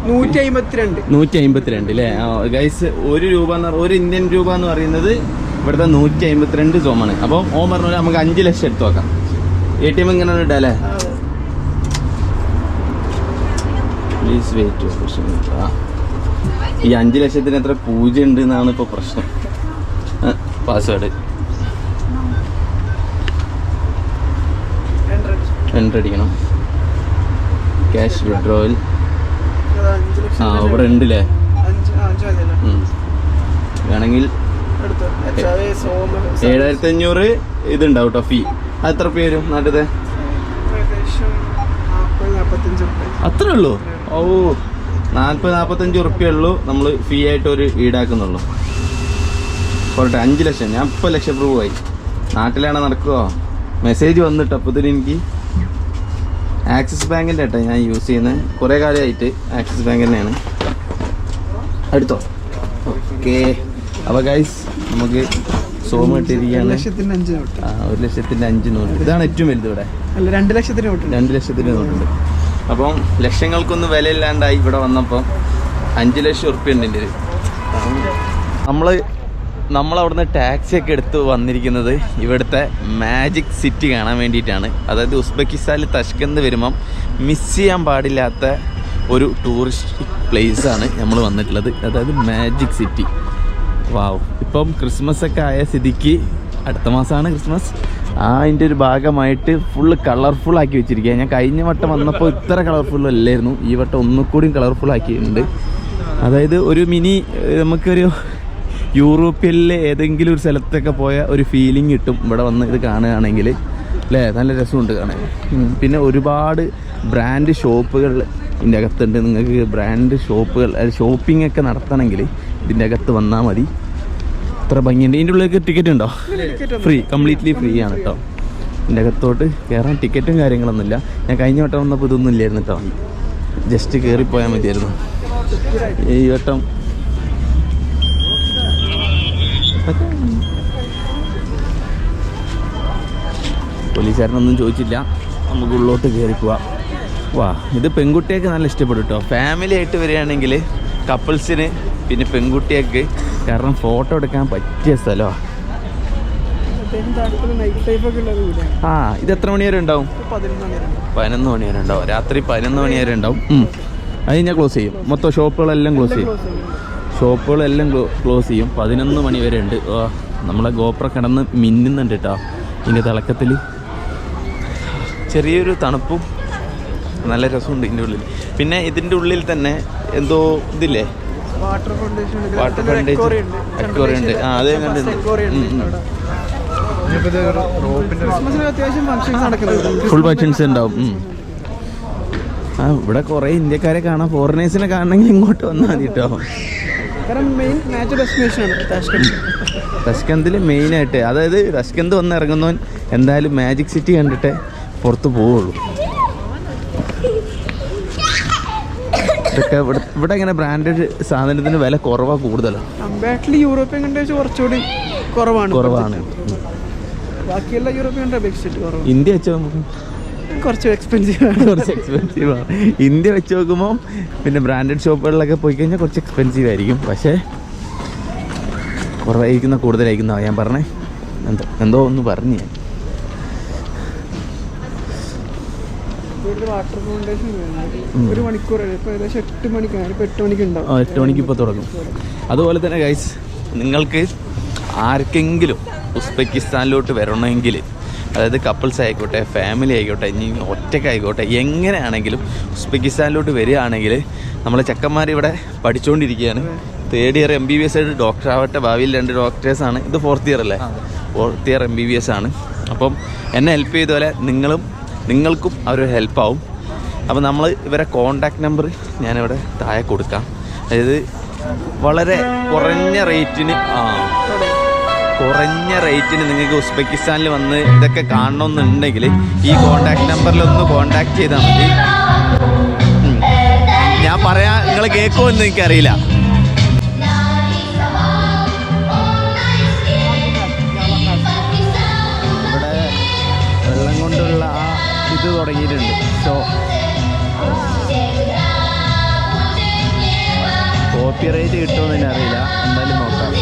152 അല്ലേ ഗൈസ്? 1 രൂപ എന്ന് പറഞ്ഞാൽ 1 ഇന്ത്യൻ രൂപ എന്ന് പറയുന്നത് ഇവിടുത്തെ 152 സോമാണ്. അപ്പം ഓൻ പറഞ്ഞ നമുക്ക് 5 ലക്ഷം എടുത്ത് നോക്കാം. ATM ഇങ്ങനെ ഇടല്ലേ? Please wait. ഈ 5 ലക്ഷത്തിന് എത്ര പൂജ്യം ഉണ്ട് എന്നാണ് ഇപ്പോൾ പ്രശ്നം. പാസ്വേഡ് എൻ്റർ അടിക്കണം. ക്യാഷ് വിഡ്രോവൽ ഇവിടെ ഉണ്ടല്ലേ? വേണമെങ്കിൽ 7500 ഇതുണ്ടാവും കേട്ടോ ഫീ. അത് എത്ര രൂപ വരും നാട്ടിലത്തെ? അത്രേ ഉള്ളൂ. ഓ 40-45 റുപ്യ ഉള്ളൂ നമ്മൾ ഫീ ആയിട്ട് ഒരു ഈടാക്കുന്നുള്ളൂ. പോട്ടെ 5 ലക്ഷം. ഞാൻ ഇപ്പോൾ ലക്ഷം പ്രൂവ് ആയി. നാട്ടിലാണ് നടക്കുമോ? മെസ്സേജ് വന്നിട്ട് അപ്പത്തിന് എനിക്ക് ആക്സിസ് ബാങ്കിൻ്റെ കേട്ടോ ഞാൻ യൂസ് ചെയ്യുന്നത്. കുറേ കാലമായിട്ട് ആക്സിസ് ബാങ്ക് തന്നെയാണ്. എടുത്തോ. ഓക്കെ. അപ്പോൾ ഗൈസ് നമുക്ക് സോമ ഇട്ടിരിക്കുകയാണ്. 1,05,000 നോട്ട്. ഇതാണ് ഏറ്റവും വലുത് ഇവിടെ. 2 ലക്ഷത്തിന് നോട്ട്. 2 ലക്ഷത്തിന് നോട്ടുണ്ട്. അപ്പം ലക്ഷങ്ങൾക്കൊന്നും വിലയില്ലാണ്ടായി ഇവിടെ വന്നപ്പം 5 ലക്ഷം ഉറുപ്പ്യ ഉണ്ട് എൻ്റെ. നമ്മളവിടുന്ന് ടാക്സിയൊക്കെ എടുത്ത് വന്നിരിക്കുന്നത് ഇവിടുത്തെ മാജിക് സിറ്റി കാണാൻ വേണ്ടിയിട്ടാണ്. അതായത് ഉസ്ബെക്കിസ്ഥാനിൽ തഷ്കന്ത് വരുമ്പം മിസ് ചെയ്യാൻ പാടില്ലാത്ത ഒരു ടൂറിസ്റ്റ് പ്ലേസാണ് നമ്മൾ വന്നിട്ടുള്ളത്. അതായത് മാജിക് സിറ്റി. വാവ്. ഇപ്പം ക്രിസ്മസ് ഒക്കെ ആയ സ്ഥിതിക്ക് അടുത്ത മാസമാണ് ക്രിസ്മസ്. അതിൻ്റെ ഒരു ഭാഗമായിട്ട് ഫുള്ള് കളർഫുൾ ആക്കി വെച്ചിരിക്കുക. ഞാൻ കഴിഞ്ഞ വട്ടം വന്നപ്പോൾ ഇത്ര കളർഫുൾ അല്ലായിരുന്നു. ഈ വട്ടം ഒന്നുകൂടിയും കളർഫുൾ ആക്കിയിട്ടുണ്ട്. അതായത് ഒരു മിനി നമുക്കൊരു യൂറോപ്പിലെ ഏതെങ്കിലും ഒരു സ്ഥലത്തൊക്കെ പോയ ഒരു ഫീലിംഗ് കിട്ടും ഇവിടെ വന്ന് ഇത് കാണുകയാണെങ്കിൽ അല്ലേ? നല്ല രസമുണ്ട് കാണാൻ. പിന്നെ ഒരുപാട് ബ്രാൻഡ് ഷോപ്പുകൾ ഇതിൻ്റെ അകത്തുണ്ട്. നിങ്ങൾക്ക് ബ്രാൻഡ് ഷോപ്പുകൾ ഷോപ്പിംഗ് ഒക്കെ നടത്തണമെങ്കിൽ ഇതിൻ്റെ അകത്ത് വന്നാൽ മതി. അത്ര ഭംഗിയുണ്ട്. ഇതിൻ്റെ ഉള്ളിലേക്ക് ടിക്കറ്റ് ഉണ്ടോ? ഫ്രീ, കംപ്ലീറ്റ്ലി ഫ്രീ ആണ് കേട്ടോ. ഇതിൻ്റെ അകത്തോട്ട് കയറാൻ ടിക്കറ്റും കാര്യങ്ങളൊന്നുമില്ല. ഞാൻ കഴിഞ്ഞ വട്ടം വന്നപ്പോൾ ഇതൊന്നും ഇല്ലായിരുന്നു കേട്ടോ. ജസ്റ്റ് കയറിപ്പോയാൽ മതിയായിരുന്നു. ഈ വട്ടം പോലീസുകാരനൊന്നും ചോദിച്ചില്ല. നമുക്ക് ഉള്ളോട്ട് കയറി പോവാം. വാ, ഇത് പെൺകുട്ടിയൊക്കെ നല്ല ഇഷ്ടപ്പെടും കേട്ടോ. ഫാമിലി ആയിട്ട് വരികയാണെങ്കിൽ കപ്പിൾസിന് പിന്നെ പെൺകുട്ടിയൊക്കെ കാരണം ഫോട്ടോ എടുക്കാൻ പറ്റിയ സ്ഥലമാണ്. ആ, ഇത് എത്ര മണി വരെ ഉണ്ടാവും? 11 മണി വരെ ഉണ്ടാവും. രാത്രി 11 മണി വരെ ഉണ്ടാവും. അത് ഞാൻ ക്ലോസ് ചെയ്യും. മൊത്തം ഷോപ്പുകളെല്ലാം ക്ലോസ് ചെയ്യും. ക്ലോസ് ചെയ്യും. 11 മണി വരെ ഉണ്ട്. നമ്മളെ ഗോപ്ര കിടന്ന് മിന്നുന്നുണ്ട് കേട്ടോ ഇതിൻ്റെ തിളക്കത്തിൽ. ചെറിയൊരു തണുപ്പും നല്ല രസമുണ്ട് ഇതിൻ്റെ ഉള്ളിൽ. പിന്നെ ഇതിൻ്റെ ഉള്ളിൽ തന്നെ എന്തോ ഇതില്ലേ, വാട്ടർ ഫൗണ്ടേഷൻ ഉണ്ട്. ആ, അത് ഫുൾ ഫങ്ഷൻസ് ഉണ്ടാവും. ആ, ഇവിടെ കുറേ ഇന്ത്യക്കാരെ കാണാം. ഫോറിനേഴ്സിനെ കാണണമെങ്കിൽ ഇങ്ങോട്ട് വന്നാൽ മതി കേട്ടോ. തഷ്കന്തിൽ മെയിനായിട്ട്, അതായത് തഷ്കന്ത് വന്ന് ഇറങ്ങുന്നവൻ എന്തായാലും മാജിക് സിറ്റി കണ്ടിട്ട് പുറത്ത് പോവുള്ളൂ. ഇതൊക്കെ ഇവിടെ ഇങ്ങനെ ബ്രാൻഡഡ് സാധനത്തിന് വില കുറവാണ്, കൂടുതലാണ്. യൂറോപ്യൻ കണ്ടേച്ച് കുറച്ചുകൂടി കുറവാണ്. ബാക്കിയുള്ള യൂറോപ്യൻ ഇന്ത്യ വെച്ച് കുറച്ച് എക്സ്പെൻസീവാണ്. ഇന്ത്യ വെച്ച് നോക്കുമ്പോൾ പിന്നെ ബ്രാൻഡഡ് ഷോപ്പുകളിലൊക്കെ പോയി കഴിഞ്ഞാൽ കുറച്ച് എക്സ്പെൻസീവ് ആയിരിക്കും. പക്ഷേ കുറവായിരിക്കുന്ന കൂടുതലായിരിക്കുന്ന ഞാൻ പറഞ്ഞേ. എന്തോ ഒന്ന് പറഞ്ഞു ഞാൻ. വാട്ടർ ഫൗണ്ടേഷൻ 1 മണിക്കൂർ ഇപ്പോൾ ഏകദേശം 8 മണിക്കാണ്. ഇപ്പോൾ 8 മണിക്ക് ഉണ്ടാവും. 8 മണിക്ക് ഇപ്പോൾ തുടങ്ങും. അതുപോലെ തന്നെ ഗൈസ്, നിങ്ങൾക്ക് ആർക്കെങ്കിലും ഉസ്ബെക്കിസ്ഥാനിലോട്ട് വരണമെങ്കിൽ, അതായത് കപ്പിൾസ് ആയിക്കോട്ടെ, ഫാമിലി ആയിക്കോട്ടെ, ഇനി ഒറ്റയ്ക്കായിക്കോട്ടെ, എങ്ങനെയാണെങ്കിലും ഉസ്ബെക്കിസ്ഥാനിലോട്ട് വരികയാണെങ്കിൽ നമ്മളെ ചെക്കന്മാർ ഇവിടെ പഠിച്ചുകൊണ്ടിരിക്കുകയാണ്. 3rd ഇയർ MBBS ആയിട്ട് ഡോക്ടർ ആവട്ടെ. ഭാവിയിൽ 2 ഡോക്ടേഴ്സാണ്. ഇത് 4th ഇയർ അല്ലേ? 4th ഇയർ MBBS ആണ്. അപ്പം എന്നെ ഹെൽപ്പ് ചെയ്ത പോലെ നിങ്ങൾക്കും അവരൊരു ഹെൽപ്പാവും. അപ്പോൾ നമ്മൾ ഇവരെ കോണ്ടാക്ട് നമ്പർ ഞാനിവിടെ താഴെ കൊടുക്കാം. അതായത് വളരെ കുറഞ്ഞ റേറ്റിന് കുറഞ്ഞ റേറ്റിന് നിങ്ങൾക്ക് ഉസ്ബെക്കിസ്ഥാനിൽ വന്ന് ഇതൊക്കെ കാണണമെന്നുണ്ടെങ്കിൽ ഈ കോണ്ടാക്ട് നമ്പറിലൊന്ന് കോണ്ടാക്ട് ചെയ്താൽ മതി. ഞാൻ പറയാ നിങ്ങൾ കേൾക്കുമെന്ന് എനിക്കറിയില്ല. ഇവിടെ വെള്ളം കൊണ്ടുള്ള ആ ഇത് തുടങ്ങിയിട്ടുണ്ട്. ഷോ കോപ്പിറൈറ്റ് കിട്ടുമെന്ന് തന്നെ അറിയില്ല, എന്തായാലും നോക്കാം.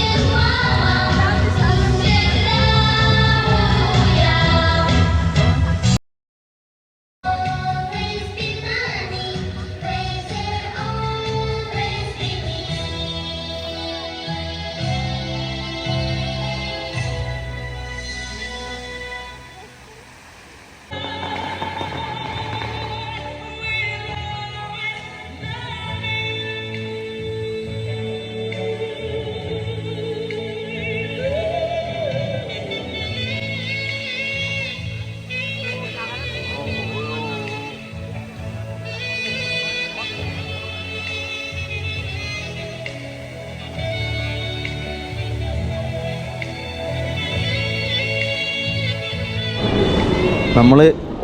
നമ്മൾ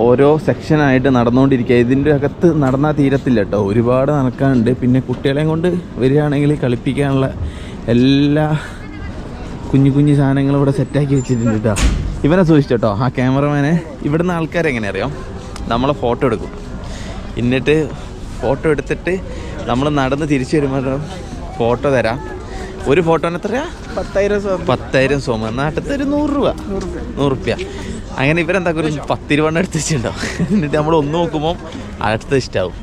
ഓരോ സെക്ഷനായിട്ട് നടന്നുകൊണ്ടിരിക്കുക. ഇതിൻ്റെ അകത്ത് നടന്നാൽ തീരത്തില്ല കേട്ടോ, ഒരുപാട് നടക്കാനുണ്ട്. പിന്നെ കുട്ടികളെയും കൊണ്ട് വരികയാണെങ്കിൽ കളിപ്പിക്കാനുള്ള എല്ലാ കുഞ്ഞു കുഞ്ഞു സാധനങ്ങളും ഇവിടെ സെറ്റാക്കി വെച്ചിട്ടുണ്ട് കേട്ടോ. ഇവനെ സൂക്ഷിച്ചു കേട്ടോ, ആ ക്യാമറമാനെ. ഇവിടുന്ന് ആൾക്കാരെ എങ്ങനെ അറിയാം, നമ്മളെ ഫോട്ടോ എടുക്കും. എന്നിട്ട് ഫോട്ടോ എടുത്തിട്ട് നമ്മൾ നടന്ന് തിരിച്ചു വരുമ്പോൾ ഫോട്ടോ തരാം. ഒരു ഫോട്ടോന് എത്രയാ? 10,000 സോമ. നാട്ടിലത്തെ ഒരു 100 രൂപ. അങ്ങനെ ഇവരെന്താക്കും, ഒരു 10 രൂപ എടുത്ത് വെച്ചിട്ടുണ്ടാവും. എന്നിട്ട് നമ്മൾ ഒന്ന് നോക്കുമ്പോൾ അടുത്തത് ഇഷ്ടമാവും.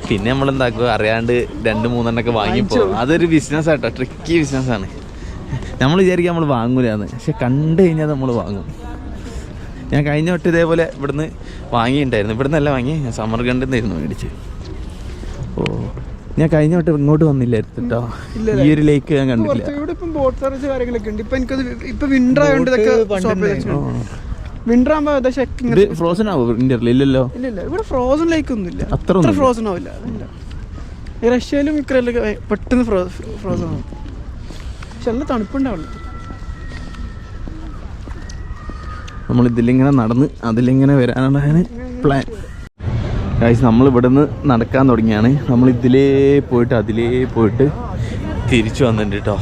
പിന്നെ നമ്മളെന്താക്കും, അറിയാണ്ട് 2-3 വാങ്ങിപ്പോകും. അതൊരു ബിസിനസ്സാട്ടോ, ട്രിക്കി ബിസിനസ്സാണ്. നമ്മൾ വിചാരിക്കുക നമ്മൾ വാങ്ങൂലെന്ന്, പക്ഷെ കണ്ടു കഴിഞ്ഞാൽ നമ്മൾ വാങ്ങും. ഞാൻ കഴിഞ്ഞ വട്ടം ഇതേപോലെ ഇവിടുന്ന് വാങ്ങിയിട്ടുണ്ടായിരുന്നു. ഇവിടുന്ന് അല്ല വാങ്ങി, ഞാൻ സമർഖണ്ഡിൽ നിന്നായിരുന്നു മേടിച്ച്. ഓ, ഞാൻ കഴിഞ്ഞ വട്ടം ഇങ്ങോട്ട് വന്നില്ലായിരുന്നു കേട്ടോ. ഈ ഒരു ലേക്ക് ഞാൻ കണ്ടില്ല. ബോട്ട് സർവീസ് കാര്യങ്ങളൊക്കെ ഉണ്ട്. ഇപ്പൊ എനിക്കത് ഇപ്പൊ വിന്റർ ആയതുകൊണ്ട് ഇതൊക്കെ വിന്റർ ആകുമ്പോ ഫ്രോസൺ ആവും. വിന്ററിൽ ഇല്ലല്ലോ. ഇല്ല, ഇവിടെ ഫ്രോസൺ ലേക്ക് ഒന്നും ഇല്ല. അത്ര ഫ്രോസൺ ആവില്ല. റഷ്യയിലും യുക്രൈനിലൊക്കെ പെട്ടെന്ന് ഫ്രോസൺ ആവും. പക്ഷെ നല്ല തണുപ്പുണ്ടാവില്ല. നമ്മൾ ഇതിലിങ്ങനെ നടന്ന് അതിലിങ്ങനെ വരാനാണ് പ്ലാൻ. ഗൈസ്, നമ്മൾ ഇവിടെ നിന്ന് നടക്കാൻ തുടങ്ങിയാണ്. നമ്മൾ ഇതിലേ പോയിട്ട് അതിലേ പോയിട്ട് തിരിച്ചു വന്നിട്ടുണ്ട് കേട്ടോ.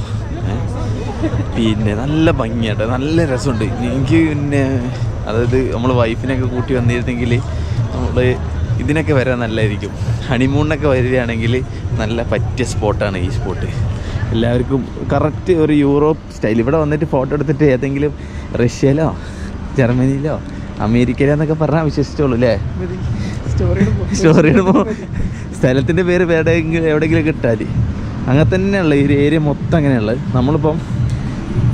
പിന്നെ നല്ല ഭംഗിയാട്ടോ, നല്ല രസമുണ്ട്. എനിക്ക് പിന്നെ അതായത് നമ്മൾ വൈഫിനൊക്കെ കൂട്ടി വന്നിരുന്നെങ്കിൽ നമ്മൾ ഇതിനൊക്കെ വരാൻ നല്ലതായിരിക്കും. ഹണിമൂണിനൊക്കെ വരികയാണെങ്കിൽ നല്ല പറ്റിയ സ്പോട്ടാണ് ഈ സ്പോട്ട്. എല്ലാവർക്കും കറക്റ്റ് ഒരു യൂറോപ്പ് സ്റ്റൈൽ. ഇവിടെ വന്നിട്ട് ഫോട്ടോ എടുത്തിട്ട് ഏതെങ്കിലും റഷ്യയിലോ ജർമ്മനിയിലോ അമേരിക്കയിലോ എന്നൊക്കെ പറഞ്ഞാൽ വിശ്വസിച്ചോളൂ അല്ലേ. സ്റ്റോറി ഇടുമ്പോൾ സ്ഥലത്തിൻ്റെ പേര് എവിടെയെങ്കിലും കിട്ടാൽ അങ്ങനെ തന്നെയുള്ള ഈ ഒരു ഏരിയ മൊത്തം അങ്ങനെയുള്ളത്. നമ്മളിപ്പം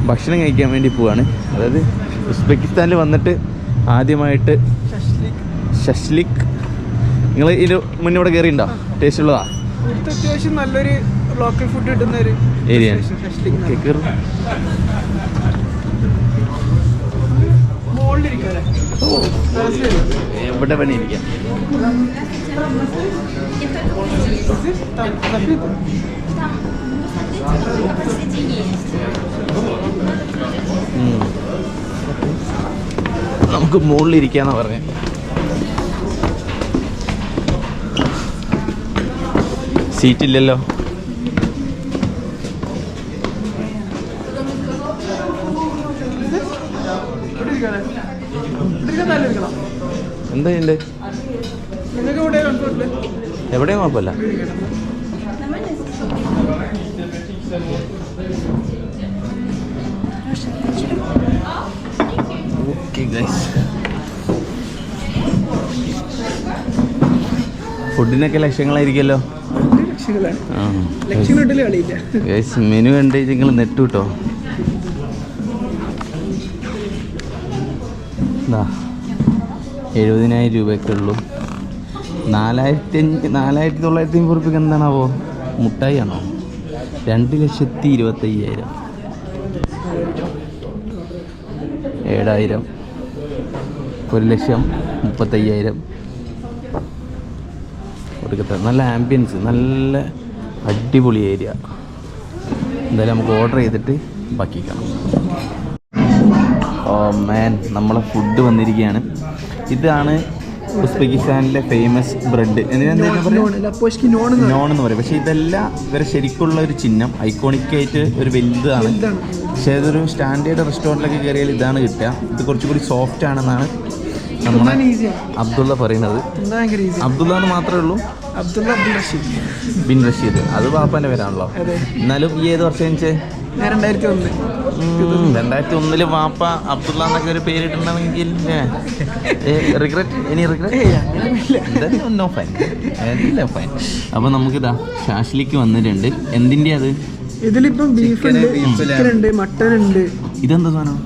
ഭക്ഷണം കഴിക്കാൻ വേണ്ടി പോവാണ്. അതായത് ഉസ്ബെക്കിസ്ഥാനിൽ വന്നിട്ട് ആദ്യമായിട്ട് ഷഷ്ലിക്. നിങ്ങൾ ഇതിന് മുന്നേ ഇവിടെ കയറിയിട്ടുണ്ടോ? ടേസ്റ്റ് ഉള്ളതാ? അത്യാവശ്യം നല്ലൊരു ലോക്കൽ ഫുഡ് കിട്ടുന്ന ഒരു ഏരിയ. എവിടെ പണിയിരിക്കാം. നമുക്ക് മുകളിലിരിക്കാന്നാ പറഞ്ഞത്. സീറ്റില്ലല്ലോ. എന്താ ഉണ്ട്? എവിടെയും കുഴപ്പമില്ല. ഓക്കെ ഗൈസ്, ഫുഡിനൊക്കെ ലക്ഷങ്ങളായിരിക്കുമല്ലോ. ഗൈസ്, മെനു കണ്ട് നിങ്ങൾ നെറ്റ് കിട്ടോ. 70,000 രൂപയൊക്കെ ഉള്ളൂ. 4,950 റുപ്യക്ക് എന്താണാവോ? മുട്ടായി ആണോ? 2,25,000. 7,000. 1,35,000 കൊടുക്കട്ടെ. നല്ല ആംബിയൻസ്, നല്ല അടിപൊളി ഏരിയ. എന്തായാലും നമുക്ക് ഓർഡർ ചെയ്തിട്ട് ബാക്കി കാണാം. ഓ മാൻ, നമ്മളെ ഫുഡ് വന്നിരിക്കുകയാണ്. ഇതാണ് ഉസ്ബെക്കിസ്ഥാനിലെ ഫേമസ് ബ്രെഡ്. നോൺ എന്ന് പറയും. പക്ഷേ ഇതെല്ലാം ഇവരെ ശരിക്കുള്ള ഒരു ചിഹ്നം, ഐക്കോണിക്കായിട്ട് ഒരു വലുതാണ്. പക്ഷേ ഇതൊരു സ്റ്റാൻഡേർഡ് റെസ്റ്റോറൻറ്റിലൊക്കെ കയറിയാൽ ഇതാണ് കിട്ടുക. ഇത് കുറച്ചുകൂടി സോഫ്റ്റ് ആണെന്നാണ് നമ്മളെ അബ്ദുള്ള പറയുന്നത്. അബ്ദുള്ള എന്ന് മാത്രമേ ഉള്ളൂ. ബിൻ റഷീദ്, അത് പാപ്പാൻ്റെ പേരാണല്ലോ. എന്നാലും ഈ ഏത് വർഷം ജനിച്ചേ? 2001 വാപ്പ അബ്ദുള്ള എന്നൊക്കെ ഒരു പേരിട്ടുണ്ടെങ്കിൽ അപ്പൊ നമുക്കിതാ ഷാഷ്ലിക്ക് വന്നിട്ടുണ്ട്. എന്തിന്റെ അത്? ഇതിലിപ്പം ബീഫ് ഉണ്ട്, ചിക്കൻ ഉണ്ട്, മട്ടൻ ഉണ്ട്. ഇതെന്താ സാധനം?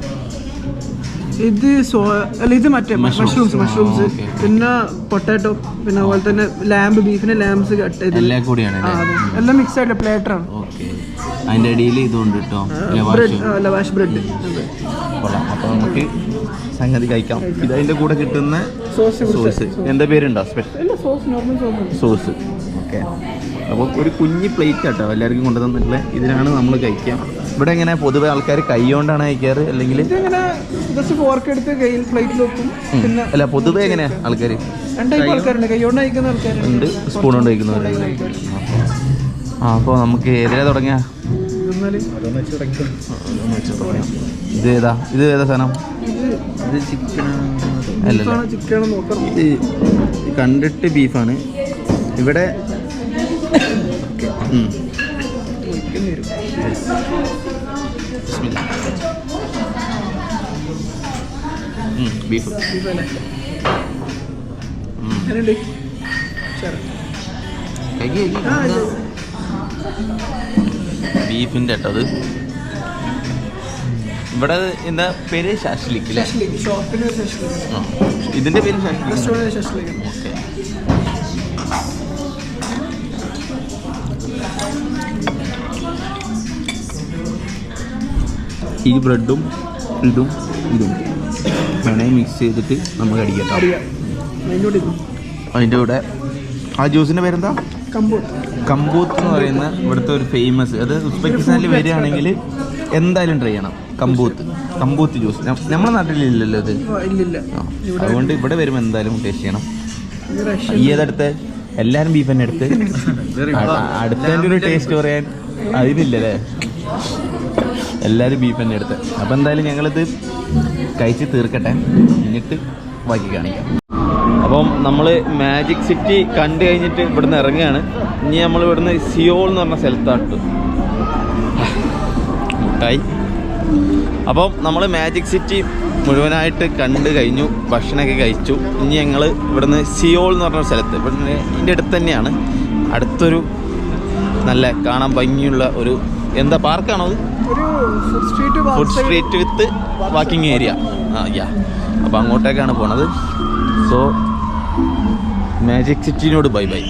ഇത് മറ്റേ മഷ്റൂംസ്, പിന്നെ പൊട്ടാറ്റോ, പിന്നെ അതുപോലെ തന്നെ ലാമ്പ്, ബീഫിന്റെ ലാംബ്സ് കട്ട് ചെയ്ത് എല്ലാം കൂടിയാണ് എല്ലാം മിക്സ് ആയിട്ട് പ്ലേറ്ററാണ്. അതിന്റെ അടിയിൽ ഇതുണ്ട് കേട്ടോ, ലവാഷ് ബ്രെഡ്. അപ്പൊ നമുക്ക് സംഗതി കഴിക്കാം. ഇത് അതിന്റെ കൂടെ കിട്ടുന്ന സോസ്. എന്താ പേരുണ്ടോ? സോസ്. ഓക്കെ. അപ്പോൾ ഒരു കുഞ്ഞി പ്ലേറ്റ് കേട്ടോ എല്ലാവർക്കും കൊണ്ടു തന്നിട്ടുള്ളത്. ഇതിനാണ് നമ്മൾ കഴിക്കുക. ഇവിടെ എങ്ങനെ പൊതുവെ ആൾക്കാർ കൈ കൊണ്ടാണ് കഴിക്കാറ്, അല്ലെങ്കിൽ ഫോർക്ക് എടുത്ത് കയ്യിൽ പ്ലേറ്റിൽ വെക്കും? പിന്നെ അല്ല, പൊതുവെ എങ്ങനെയാ ആൾക്കാർ? ആൾക്കാരുണ്ട്, കൈ കൊണ്ട് കഴിക്കുന്ന ആൾക്കാരുണ്ട്, സ്പൂൺ കൊണ്ട് കഴിക്കുന്നവരുണ്ട്. അപ്പോൾ നമുക്ക് ഏതിലാ തുടങ്ങിയ? ഇത് ഏതാ സാധനം? ഇത് ചിക്കൻ അല്ലല്ലോ, ഇത് കണ്ടിട്ട് ബീഫാണ്. ഇവിടെ ബീഫ് ബീഫിൻ്റെ കേട്ടോ അത്. ഇവിടെ എന്താ പേര്? ഷാഷ്ലിക്ക് അല്ലേ? ഇതിൻ്റെ പേര് ഷാഷ്ലിക്ക്. ഓക്കെ. ഈ ബ്രെഡും ഇതും വേണേ മിക്സ് ചെയ്തിട്ട് നമുക്ക് അടിക്കാം. അതിൻ്റെ കൂടെ ആ ജ്യൂസിൻ്റെ പേരെന്താ? കമ്പൂത്ത് എന്ന് പറയുന്ന ഇവിടുത്തെ ഒരു ഫേമസ്. അത് ഉസ്ബെക്കിസ്ഥാനിൽ വരികയാണെങ്കിൽ എന്തായാലും ട്രൈ ചെയ്യണം. കമ്പൂത്ത് ജ്യൂസ് നമ്മുടെ നാട്ടിലില്ലല്ലോ ഇത്. അതുകൊണ്ട് ഇവിടെ വരുമ്പോൾ എന്തായാലും ടേസ്റ്റ് ചെയ്യണം. ഈ ഏതടുത്ത് എല്ലാവരും ബീഫ് തന്നെ എടുത്ത് അടുത്തതിൻ്റെ ഒരു ടേസ്റ്റ് പറയാൻ അതിനില്ലല്ലേ, എല്ലാവരും ബീഫ് തന്നെ എടുത്ത്. അപ്പോൾ എന്തായാലും ഞങ്ങളിത് കഴിച്ച് തീർക്കട്ടെ, എന്നിട്ട് ബാക്കി കാണിക്കാം. അപ്പം നമ്മൾ മാജിക് സിറ്റി കണ്ടു കഴിഞ്ഞിട്ട് ഇവിടുന്ന് ഇറങ്ങുകയാണ്. ഇനി നമ്മൾ ഇവിടുന്ന് സിയോൾ എന്ന് പറഞ്ഞ സ്ഥലത്താട്ട് മുട്ടായി. അപ്പം നമ്മൾ മാജിക് സിറ്റി മുഴുവനായിട്ട് കണ്ടു കഴിഞ്ഞു, ഭക്ഷണമൊക്കെ കഴിച്ചു. ഇനി ഞങ്ങൾ ഇവിടുന്ന് സിയോൾ എന്ന് പറഞ്ഞ സ്ഥലത്ത്, ഇവിടുന്ന് ഇതിൻ്റെ അടുത്ത് തന്നെയാണ്, അടുത്തൊരു നല്ല കാണാൻ ഭംഗിയുള്ള ഒരു എന്താ പാർക്കാണോ അത്? Food street with walking area. അപ്പോൾ അങ്ങോട്ടേക്കാണ് പോണത്. സോ മാജിക് സിറ്റിനോട് ബൈ ബൈ.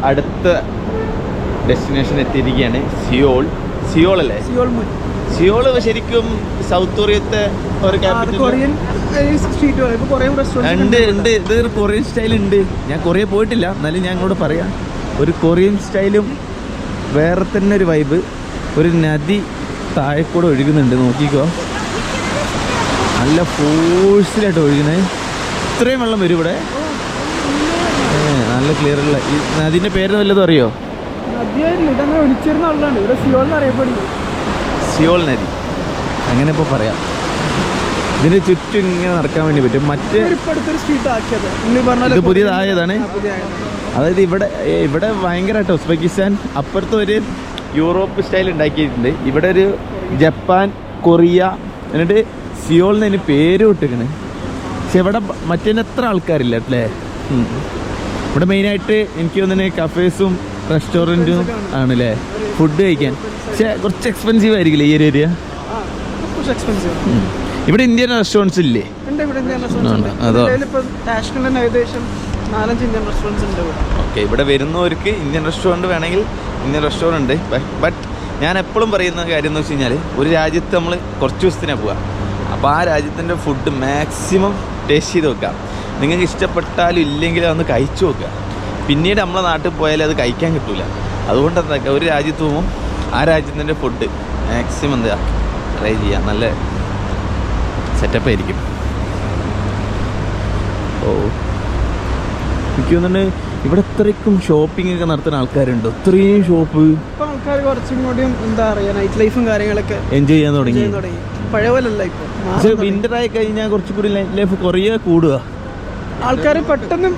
അടുത്ത ഡെസ്റ്റിനേഷൻ എത്തിയിരിക്കുകയാണ്, സിയോൾ അല്ലേ? സിയോൾ ശരിക്കും സൗത്ത് കൊറിയത്തെ ഒരു ക്യാപിറ്റൽ ഉണ്ട്. ഇതൊരു കൊറിയൻ സ്റ്റൈൽ ഉണ്ട്. ഞാൻ കൊറിയ പോയിട്ടില്ല, എന്നാലും ഞാൻ അങ്ങോട്ട് പറയാം. ഒരു കൊറിയൻ സ്റ്റൈലും വേറെ തന്നെ ഒരു വൈബ്. ഒരു നദി താഴെക്കൂടെ ഒഴുകുന്നുണ്ട്, നോക്കിക്കോ. നല്ല ഫോഴ്സിലായിട്ട് ഒഴുകുന്നത്. ഇത്രയും വെള്ളം വരും ഇവിടെ, നല്ല ക്ലിയർ ഉള്ള. ഈ നദീൻ്റെ പേര് വല്ലതും അറിയോ? സിയോൾ നദി അങ്ങനെ ഇപ്പോൾ പറയാം. ഇതിന് ചുറ്റും ഇങ്ങനെ നടക്കാൻ വേണ്ടി പറ്റും. മറ്റേ ഇത് പുതിയതായതാണ്. അതായത് ഇവിടെ ഭയങ്കരമായിട്ട് ഉസ്ബെക്കിസ്ഥാൻ അപ്പുറത്ത് ഒരു യൂറോപ്പ് സ്റ്റൈൽ ഉണ്ടാക്കിയിട്ടുണ്ട്. ഇവിടെ ഒരു ജപ്പാൻ, കൊറിയ, എന്നിട്ട് സിയോൾ എന്നതിന് പേര് വിട്ടിരിക്കണേ. പക്ഷെ ഇവിടെ മറ്റേത്ര ആൾക്കാരില്ല അല്ലേ. ഇവിടെ മെയിനായിട്ട് എനിക്ക് തോന്നുന്നത് കഫേസും റെസ്റ്റോറൻറ്റും ആണല്ലേ ഫുഡ് കഴിക്കാൻ. പക്ഷേ കുറച്ച് എക്സ്പെൻസീവ് ആയിരിക്കില്ലേ ഈ ഒരു ഏരിയ? ഇവിടെ ഇന്ത്യൻ റെസ്റ്റോറൻറ്റ്സ് ഇല്ലേ? അതോ ഓക്കെ. ഇവിടെ വരുന്നവർക്ക് ഇന്ത്യൻ റെസ്റ്റോറൻറ്റ് വേണമെങ്കിൽ ഇന്ത്യൻ റെസ്റ്റോറൻറ്റ്. ബട്ട് ഞാൻ എപ്പോഴും പറയുന്ന കാര്യം എന്ന് വെച്ച് കഴിഞ്ഞാൽ, ഒരു രാജ്യത്ത് നമ്മൾ കുറച്ച് ദിവസത്തിനാണ് പോവുക. അപ്പോൾ ആ രാജ്യത്തിൻ്റെ ഫുഡ് മാക്സിമം ടേസ്റ്റ് ചെയ്ത് വെക്കാം. നിങ്ങൾക്ക് ഇഷ്ടപ്പെട്ടാലും ഇല്ലെങ്കിലും അതൊന്ന് കഴിച്ചു നോക്കുക. പിന്നീട് നമ്മളെ നാട്ടിൽ പോയാലും അത് കഴിക്കാൻ കിട്ടില്ല. അതുകൊണ്ട് എന്താക്കുക, ഒരു രാജ്യത്ത് പോകുമ്പോൾ ആ രാജ്യത്തിൻ്റെ ഫുഡ് മാക്സിമം എന്താ ട്രൈ ചെയ്യുക. നല്ല സെറ്റപ്പ് ആയിരിക്കും. ഓ എനിക്ക് തോന്നുന്നുണ്ട് ഇവിടെ ഇത്രയ്ക്കും ഷോപ്പിംഗ് ഒക്കെ നടത്തുന്ന ആൾക്കാരുണ്ടോ? ഇത്രയും ഷോപ്പ്. ഇപ്പൊ ആൾക്കാർ കുറച്ചും കൂടിയും എന്താ പറയാ നൈറ്റ് ലൈഫും കാര്യങ്ങളൊക്കെ എൻജോയ് ചെയ്യാൻ തുടങ്ങി. പഴയ പോലല്ല ഇപ്പൊ. പക്ഷെ വിന്റർ ആയി കഴിഞ്ഞാൽ കുറച്ചുകൂടി നൈറ്റ് ലൈഫ് കുറേ കൂടുക. ആൾക്കാർ പെട്ടെന്ന്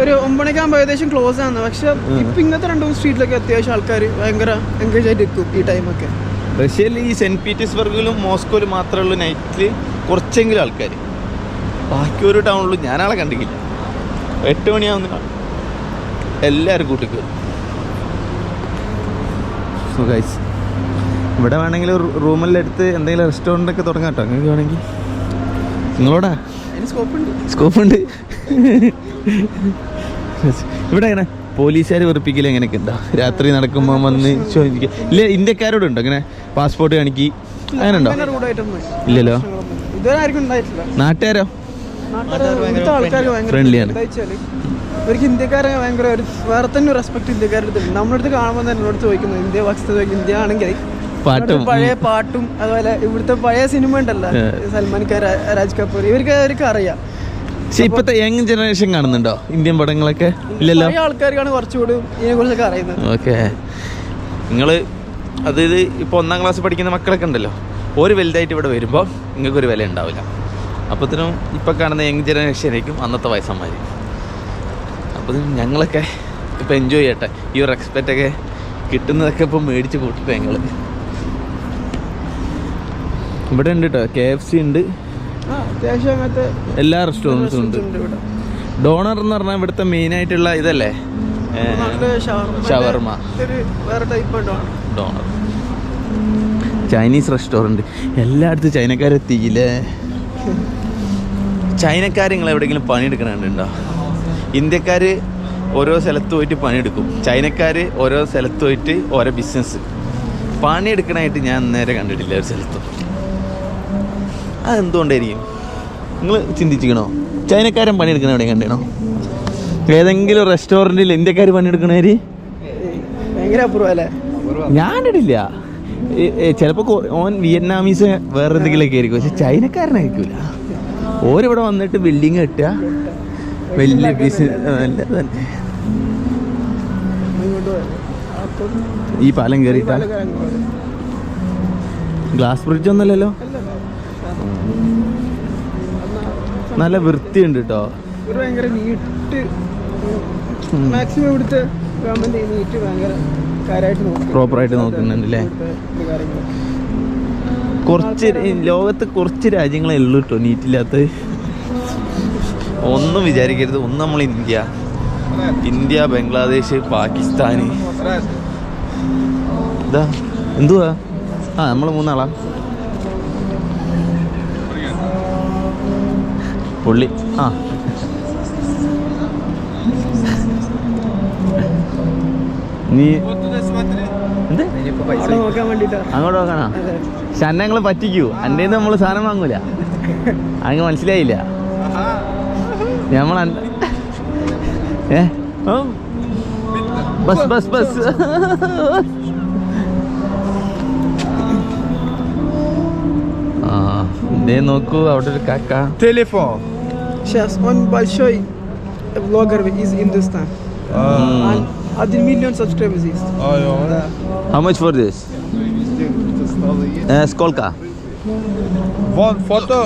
ഒരു 9 മണിക്കാകുമ്പോൾ ഏകദേശം ക്ലോസ് ആണ്. പക്ഷെ ഇപ്പൊ ഇങ്ങനത്തെ 2 സ്ട്രീറ്റിലൊക്കെ അത്യാവശ്യം ആൾക്കാർ ഭയങ്കര എൻഗേജ് ആയിട്ട് നിൽക്കും ഈ ടൈമൊക്കെ. റഷ്യയിൽ ഈ സെന്റ് പീറ്റേഴ്സ്ബർഗിലും മോസ്കോയിലും മാത്രമേ ഉള്ളൂ നൈറ്റിൽ കുറച്ചെങ്കിലും ആൾക്കാർ. ബാക്കി ഒരു ടൗണിലും ഞാനാളെ കണ്ടിട്ടില്ല. 8 മണിയാവുന്ന എല്ലാവരും കൂട്ടിക്ക്. സോ ഗൈസ് ഇവിടെ വേണമെങ്കിൽ റൂമെല്ലാം എടുത്ത് എന്തെങ്കിലും റെസ്റ്റോറൻ്റൊക്കെ തുടങ്ങാം കേട്ടോ. നിങ്ങൾക്ക് വേണമെങ്കിൽ നിങ്ങളോടാ സ്കോപ്പുണ്ട്. ഇവിടെ എങ്ങനെ പോലീസുകാർ വെറുപ്പിക്കൽ എങ്ങനെയൊക്കെ ഉണ്ടോ? രാത്രി നടക്കുമ്പോൾ വന്ന് ചോദിക്കുക. ഇല്ല ഇന്ത്യക്കാരോടുണ്ടോ അങ്ങനെ പാസ്പോർട്ട് കാണിക്കി അങ്ങനെ ഉണ്ടോ? ഇല്ലല്ലോ. നാട്ടുകാരോ? ഫ്രണ്ട്ലിയാണ്. ഇവർക്ക് ഇന്ത്യക്കാരെ ഭയങ്കര ഒരു വേറെ തന്നെ റെസ്പെക്ട് ഇന്ത്യക്കാരുടെ നമ്മുടെ അടുത്ത് കാണുമ്പോൾ തന്നെ എന്നോട് ചോദിക്കുന്നത് ഇന്ത്യ പക്ഷത്ത് ഇന്ത്യ ആണെങ്കിൽ പാട്ടും പഴയ പാട്ടും അതുപോലെ ഇവിടുത്തെ പഴയ സിനിമ ഉണ്ടല്ലോ സൽമാൻ ഖാൻ, രാജ് കപൂർ, ഇവർക്ക് അറിയാം. പക്ഷെ ഇപ്പോഴത്തെ യങ് ജനറേഷൻ കാണുന്നുണ്ടോ ഇന്ത്യൻ പടങ്ങളൊക്കെ? ഇല്ലല്ലോ. ആൾക്കാർക്കാണ് കുറച്ചുകൂടി ഇതിനെ കുറിച്ചൊക്കെ അറിയുന്നത്. ഓക്കെ. നിങ്ങൾ അതായത് ഇപ്പോൾ 1ാം ക്ലാസ് പഠിക്കുന്ന മക്കളൊക്കെ ഉണ്ടല്ലോ, ഒരു വലുതായിട്ട് ഇവിടെ വരുമ്പോൾ നിങ്ങൾക്കൊരു വില ഉണ്ടാവില്ല. അപ്പോഴത്തേനും ഇപ്പോൾ കാണുന്ന യങ് ജനറേഷനായിരിക്കും അന്നത്തെ വയസ്സന്മാർ. അപ്പോൾ ഞങ്ങളൊക്കെ ഇപ്പോൾ എൻജോയ് ചെയ്യട്ടെ. ഈ ഒരു റെസ്പെക്റ്റൊക്കെ കിട്ടുന്നതൊക്കെ ഇപ്പോൾ മേടിച്ച് കൂട്ടിട്ട് ഞങ്ങൾ ഇവിടെ ഉണ്ട് കേട്ടോ. KFC ഉണ്ട്, അത്യാവശ്യം അങ്ങനത്തെ എല്ലാ റെസ്റ്റോറൻറ്റ്സും ഉണ്ട്. ഡോണർ എന്ന് പറഞ്ഞാൽ ഇവിടുത്തെ മെയിനായിട്ടുള്ള ഇതല്ലേ ഷവർമ. Donor Chinese restaurant. എല്ലായിടത്തും ചൈനക്കാരെത്തിയില്ലേ? ചൈനക്കാർ നിങ്ങൾ എവിടെയെങ്കിലും പണിയെടുക്കണുണ്ടോ? ഇന്ത്യക്കാർ ഓരോ സ്ഥലത്ത് പോയിട്ട് പണിയെടുക്കും, ചൈനക്കാർ ഓരോ സ്ഥലത്ത് പോയിട്ട് ഓരോ ബിസിനസ്. പണിയെടുക്കണമായിട്ട് ഞാൻ നേരെ കണ്ടിട്ടില്ല ഒരു സ്ഥലത്തും. അതെന്തുകൊണ്ടായിരിക്കും നിങ്ങൾ ചിന്തിച്ചിക്കണോ? ചൈനക്കാരൻ പണിയെടുക്കണ എവിടെ കണ്ടോ? ഏതെങ്കിലും റെസ്റ്റോറൻറ്റിൽ ഇന്ത്യക്കാർ പണിയെടുക്കണവര് ഭയങ്കര അപൂർവല്ലേ? ഞാനിടില്ല. ചിലപ്പോൾ ഓൻ വിയറ്റ്നാമീസ് വേറെ എന്തെങ്കിലുമൊക്കെ ആയിരിക്കും, പക്ഷെ ചൈനക്കാരനായിരിക്കില്ല. ഓരിവിടെ വന്നിട്ട് ബിൽഡിങ് കെട്ടുക, വലിയ ബിസിനസ് തന്നെ. ഈ പാലം കയറിയിട്ടാ ഗ്ലാസ് ബ്രിഡ്ജ് ഒന്നുമല്ലല്ലോ. നല്ല വൃത്തിയുണ്ട് കേട്ടോ. ഭയങ്കര നീറ്റ്, മാക്സിമം ഇവിടുത്തെ ഗവൺമെന്റ് നീറ്റ് ഭയങ്കര പ്രോപ്പറായിട്ട് നോക്കുന്നുണ്ട് അല്ലേ? കുറച്ച് ലോകത്ത് കുറച്ച് രാജ്യങ്ങളെ ഉള്ളൂ കേട്ടോ നീറ്റില്ലാത്ത. ഒന്നും വിചാരിക്കരുത്. ഒന്ന് നമ്മൾ ഇന്ത്യ, ബംഗ്ലാദേശ്, പാകിസ്ഥാൻ. ഇതാ എന്തുവാ? നമ്മൾ 3 ആളാ. പുള്ളി നീ എന്ത് അങ്ങോട്ട് നോക്കണോ? പക്ഷെ അന്നെ ഞങ്ങൾ പറ്റിക്കൂ. എൻ്റെ നമ്മൾ സാധനം വാങ്ങൂല. അങ്ങ് മനസ്സിലായില്ല. നമ്മൾ ബസ് ബസ് ബസ്. ഇതേ നോക്കൂ, അവിടെ ഒരു കാക്ക. Телефон. Сейчас он большой блогер из Hindustan. 1 million subscribers есть. How much for this? Сколько? Вон фото,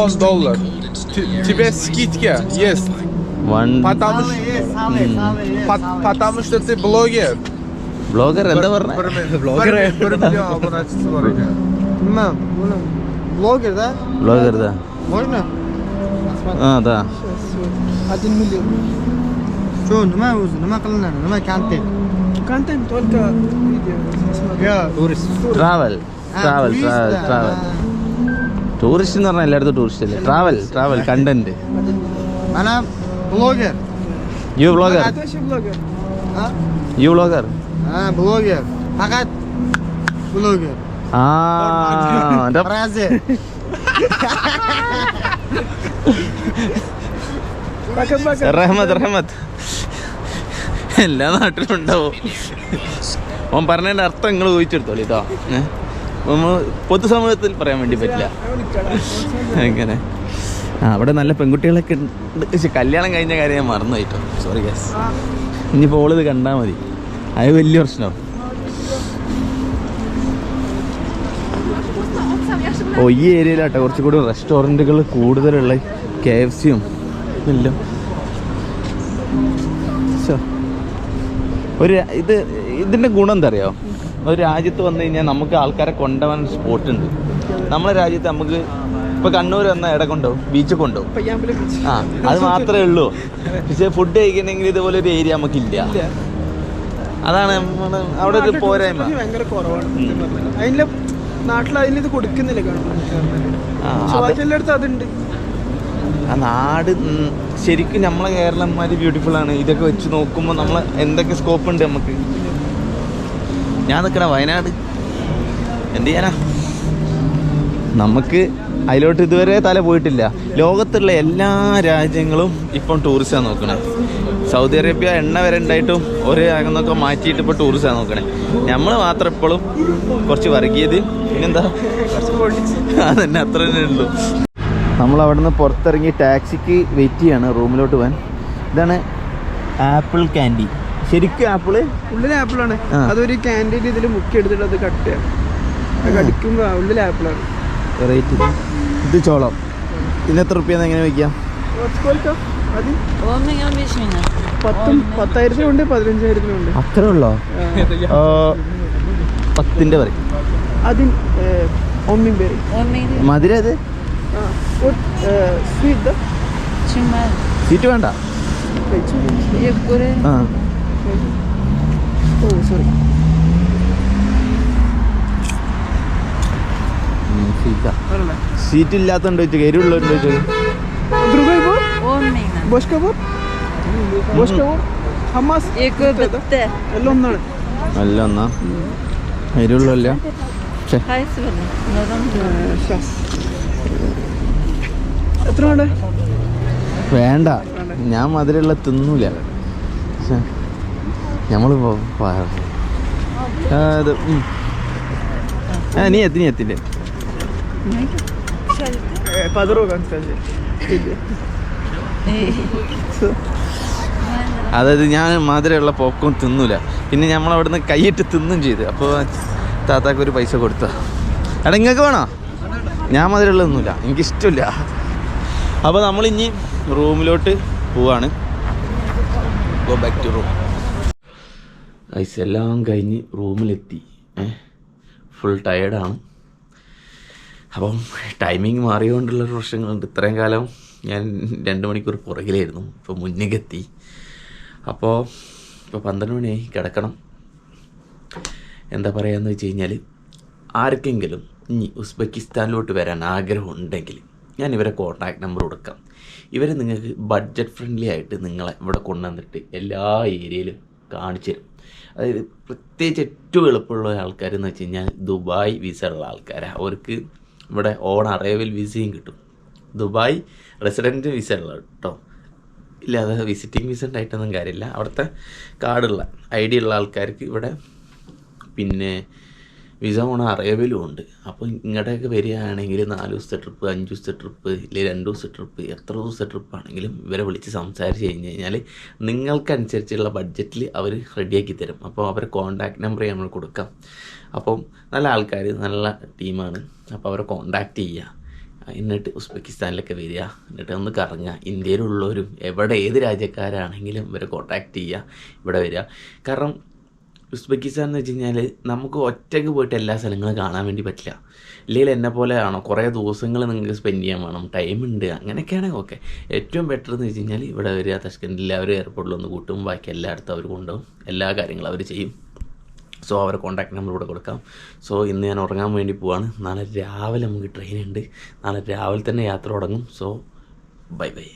$1. Тебе скидка есть. Потому что ты блогер. Блогер എന്താ പറഞ്ഞ? Блогер, да? Блогер, да. Можно? Да. 1 million. Что, нема qilinadi, nima контент? Контент только видео. Travel. Tourist എന്ന് പറഞ്ഞാൽ എല്ലായിടത്തും ടൂറിസ്റ്റ് അല്ലേ? Travel content. Mana blogger. You blogger? Ateşi blogger. You blogger? Blogger. Faqat blogger. Fraze. റഹ്മത്ത് എല്ലാ നാട്ടിലും ഉണ്ടാവും. ഓൻ പറഞ്ഞതിൻ്റെ അർത്ഥം നിങ്ങൾ ചോദിച്ചെടുത്തോളൂ കേട്ടോ. നമ്മൾ പൊതുസമൂഹത്തിൽ പറയാൻ വേണ്ടി പറ്റില്ല. അങ്ങനെ അവിടെ നല്ല പെൺകുട്ടികളൊക്കെ ഉണ്ട്. പക്ഷെ കല്യാണം കഴിഞ്ഞ കാര്യം ഞാൻ മറന്നു പോയിട്ടോ. Sorry gas. ഇനിയിപ്പോൾ ഓളിത് കണ്ടാൽ മതി, അത് വലിയ പ്രശ്നമാവും. ഈ ഏരിയയിലാട്ടെ കുറച്ചുകൂടി റെസ്റ്റോറൻറ്റുകൾ കൂടുതലുള്ള, KFCയും എല്ലാം. ഇതിൻ്റെ ഗുണം എന്താ അറിയാമോ? ഒരു രാജ്യത്ത് വന്നു കഴിഞ്ഞാൽ നമുക്ക് ആൾക്കാരെ കൊണ്ടുപോകാൻ സ്പോട്ട് ഉണ്ട്. നമ്മളെ രാജ്യത്ത് നമുക്ക് ഇപ്പോൾ കണ്ണൂർ വന്നാൽ എവിടെ കൊണ്ടുപോകും? ബീച്ചിൽ കൊണ്ടുപോകും. അത് മാത്രമേ ഉള്ളൂ. പക്ഷേ ഫുഡ് കഴിക്കണമെങ്കിൽ ഇതുപോലെ ഒരു ഏരിയ നമുക്കില്ല. അതാണ് അവിടെ ഒരു പോരായ്മ. നാട്ടിൽ അതിലിത് കൊടുക്കുന്നില്ല ഗവൺമെന്റ്. അതുണ്ട്. ആ നാട് ശരിക്കും നമ്മളെ കേരളന്മാർ ബ്യൂട്ടിഫുൾ ആണ്. ഇതൊക്കെ വെച്ച് നോക്കുമ്പോൾ നമ്മൾ എന്തൊക്കെ സ്കോപ്പ് ഉണ്ട് നമുക്ക്. ഞാൻ നിൽക്കണ വയനാട്, എന്ത് ചെയ്യാനാ? നമുക്ക് അതിലോട്ട് ഇതുവരെ തല പോയിട്ടില്ല. ലോകത്തുള്ള എല്ലാ രാജ്യങ്ങളും ഇപ്പം ടൂറിസ്റ്റാണ് നോക്കണേ. സൗദി അറേബ്യ എണ്ണ വരെ ഉണ്ടായിട്ടും ഒരേ അകന്നൊക്കെ മാറ്റിയിട്ട് ഇപ്പോൾ ടൂറിസ്റ്റാണ് നോക്കണേ. നമ്മൾ മാത്രം ഇപ്പോഴും കുറച്ച് വർഗീയത, പിന്നെന്താ അതന്നെ, അത്ര തന്നെ ഉള്ളൂ. നമ്മളവിടെ നിന്ന് പുറത്തിറങ്ങി ടാക്സിക്ക് വെയിറ്റ് ചെയ്യാണ് റൂമിലോട്ട് പോകാൻ. ഇതാണ് ആപ്പിൾ ക്യാൻഡി. ശരിക്കും ആപ്പിള് ഉള്ളിൽ ആപ്പിളാണ്. അതൊരു ക്യാൻഡിയിൽ ഇതിൽ മുക്കി എടുത്തിട്ട് അത് കട്ട് ചെയ്യാം. കടിക്കുമ്പോൾ ഉള്ളിൽ ആപ്പിളാണ്. വെറൈറ്റി. ഇത് ചോളം. ഇതിന് എത്ര റുപ്യാന്ന് എങ്ങനെ വയ്ക്കാം? 10,000 15,000 അത്രേ ഉള്ളോ? 10 പറയും. മധുര അത് സ്വീറ്റ് വേണ്ട. സീറ്റ് ഇല്ലാത്തതുണ്ടോ ചോദിച്ചു, എരിവുള്ളതുണ്ടോ ചോദിച്ചു. അല്ല ഒന്നാ എരിവുള്ളല്ല. വേണ്ട, ഞാൻ മധുരമുള്ള തിന്നൂല. ഞമ്മള് നീ എത്തില്ലേ? അതായത് ഞാൻ മധുരമുള്ള പോക്കും തിന്നൂല. പിന്നെ നമ്മളവിടുന്ന് കൈയിട്ട് തിന്നും ചെയ്ത്. അപ്പോൾ താത്താക്ക് ഒരു പൈസ കൊടുത്ത. എടാ നിങ്ങൾക്ക് വേണോ? ഞാൻ മധുരമുള്ള തിന്നൂല, എനിക്കിഷ്ടമില്ല. അപ്പോൾ നമ്മളിനി റൂമിലോട്ട് പോവാണ്. Go back to room. ഐസ് എല്ലാം കഴിഞ്ഞ് റൂമിലെത്തി. ഫുൾ ടയേർഡാണ്. അപ്പം ടൈമിങ് മാറിയോണ്ടുള്ളൊരു പ്രശ്നങ്ങളുണ്ട്. ഇത്രയും കാലം ഞാൻ 2 മണിക്കൂർ പുറകിലായിരുന്നു. ഇപ്പോൾ മുന്നിലെത്തി. ഇപ്പോൾ 12 മണിയായി, കിടക്കണം. എന്താ പറയുകയെന്ന് വെച്ച് കഴിഞ്ഞാൽ, ആർക്കെങ്കിലും ഇനി ഉസ്ബെക്കിസ്ഥാനിലോട്ട് വരാൻ ആഗ്രഹമുണ്ടെങ്കിൽ ഞാൻ ഇവരെ കോൺടാക്ട് നമ്പർ കൊടുക്കാം. ഇവർ നിങ്ങൾക്ക് ബഡ്ജറ്റ് ഫ്രണ്ട്ലി ആയിട്ട് നിങ്ങളെ ഇവിടെ കൊണ്ടുവന്നിട്ട് എല്ലാ ഏരിയയിലും കാണിച്ചു തരും. അതായത് പ്രത്യേകിച്ച് ഏറ്റവും എളുപ്പമുള്ള ആൾക്കാരെന്ന് വെച്ച് കഴിഞ്ഞാൽ ദുബായ് വിസ ഉള്ള ആൾക്കാരാണ്. അവർക്ക് ഇവിടെ ഓൺ അറൈവൽ വിസയും കിട്ടും. ദുബായ് റെസിഡൻറ്റ് വിസ ഉള്ള കേട്ടോ, ഇല്ലാതെ വിസിറ്റിംഗ് വിസ ഉണ്ടായിട്ടൊന്നും കാര്യമില്ല. അവിടുത്തെ കാർഡുള്ള ID ഉള്ള ആൾക്കാർക്ക് ഇവിടെ പിന്നെ വിസ ഓൺ അറൈവലും ഉണ്ട്. അപ്പോൾ ഇങ്ങോട്ടേക്ക് വരികയാണെങ്കിൽ 4 ദിവസത്തെ ട്രിപ്പ്, 5 ദിവസത്തെ ട്രിപ്പ്, ഇല്ലെങ്കിൽ 2 ദിവസത്തെ ട്രിപ്പ്, എത്ര ദിവസത്തെ ട്രിപ്പാണെങ്കിലും ഇവരെ വിളിച്ച് സംസാരിച്ച് കഴിഞ്ഞ് കഴിഞ്ഞാൽ നിങ്ങൾക്കനുസരിച്ചുള്ള ബഡ്ജറ്റിൽ അവർ റെഡിയാക്കി തരും. അപ്പോൾ അവരെ കോൺടാക്ട് നമ്പർ നമ്മൾ കൊടുക്കാം. അപ്പം നല്ല ആൾക്കാർ, നല്ല ടീമാണ്. അപ്പോൾ അവരെ കോൺടാക്റ്റ് ചെയ്യുക. എന്നിട്ട് ഉസ്ബെക്കിസ്ഥാനിലൊക്കെ വരിക, എന്നിട്ട് ഒന്ന് കറങ്ങുക. ഇന്ത്യയിലുള്ളവരും എവിടെ ഏത് രാജ്യക്കാരാണെങ്കിലും ഇവരെ കോൺടാക്റ്റ് ചെയ്യുക, ഇവിടെ വരിക. കാരണം ഉസ്ബെക്കിസ്ഥാൻ എന്ന് വെച്ച് കഴിഞ്ഞാൽ നമുക്ക് ഒറ്റയ്ക്ക് പോയിട്ട് എല്ലാ സ്ഥലങ്ങളും കാണാൻ വേണ്ടി പറ്റില്ല. ഇല്ലെങ്കിൽ എന്നെ പോലെ ആണോ കുറേ ദിവസങ്ങൾ നിങ്ങൾക്ക് സ്പെൻഡ് ചെയ്യാൻ വേണം, ടൈമുണ്ട്, അങ്ങനെയൊക്കെയാണെങ്കിൽ ഓക്കെ. ഏറ്റവും ബെറ്റർ എന്ന് വെച്ച് കഴിഞ്ഞാൽ ഇവിടെ വരിക. തഷ്കൻഡിൽ അവർ എയർപോർട്ടിലൊന്ന് കൂട്ടും, ബാക്കി എല്ലായിടത്തും അവർ കൊണ്ടുപോകും, എല്ലാ കാര്യങ്ങളും അവർ ചെയ്യും. സോ അവരെ കോൺടാക്ട് നമ്പർ ഇവിടെ കൊടുക്കാം. സോ ഇന്ന് ഞാൻ ഉറങ്ങാൻ വേണ്ടി പോവാണ്. നാളെ രാവിലെ നമുക്ക് ട്രെയിൻ ഉണ്ട്. നാളെ രാവിലെ തന്നെ യാത്ര തുടങ്ങും. So bye bye.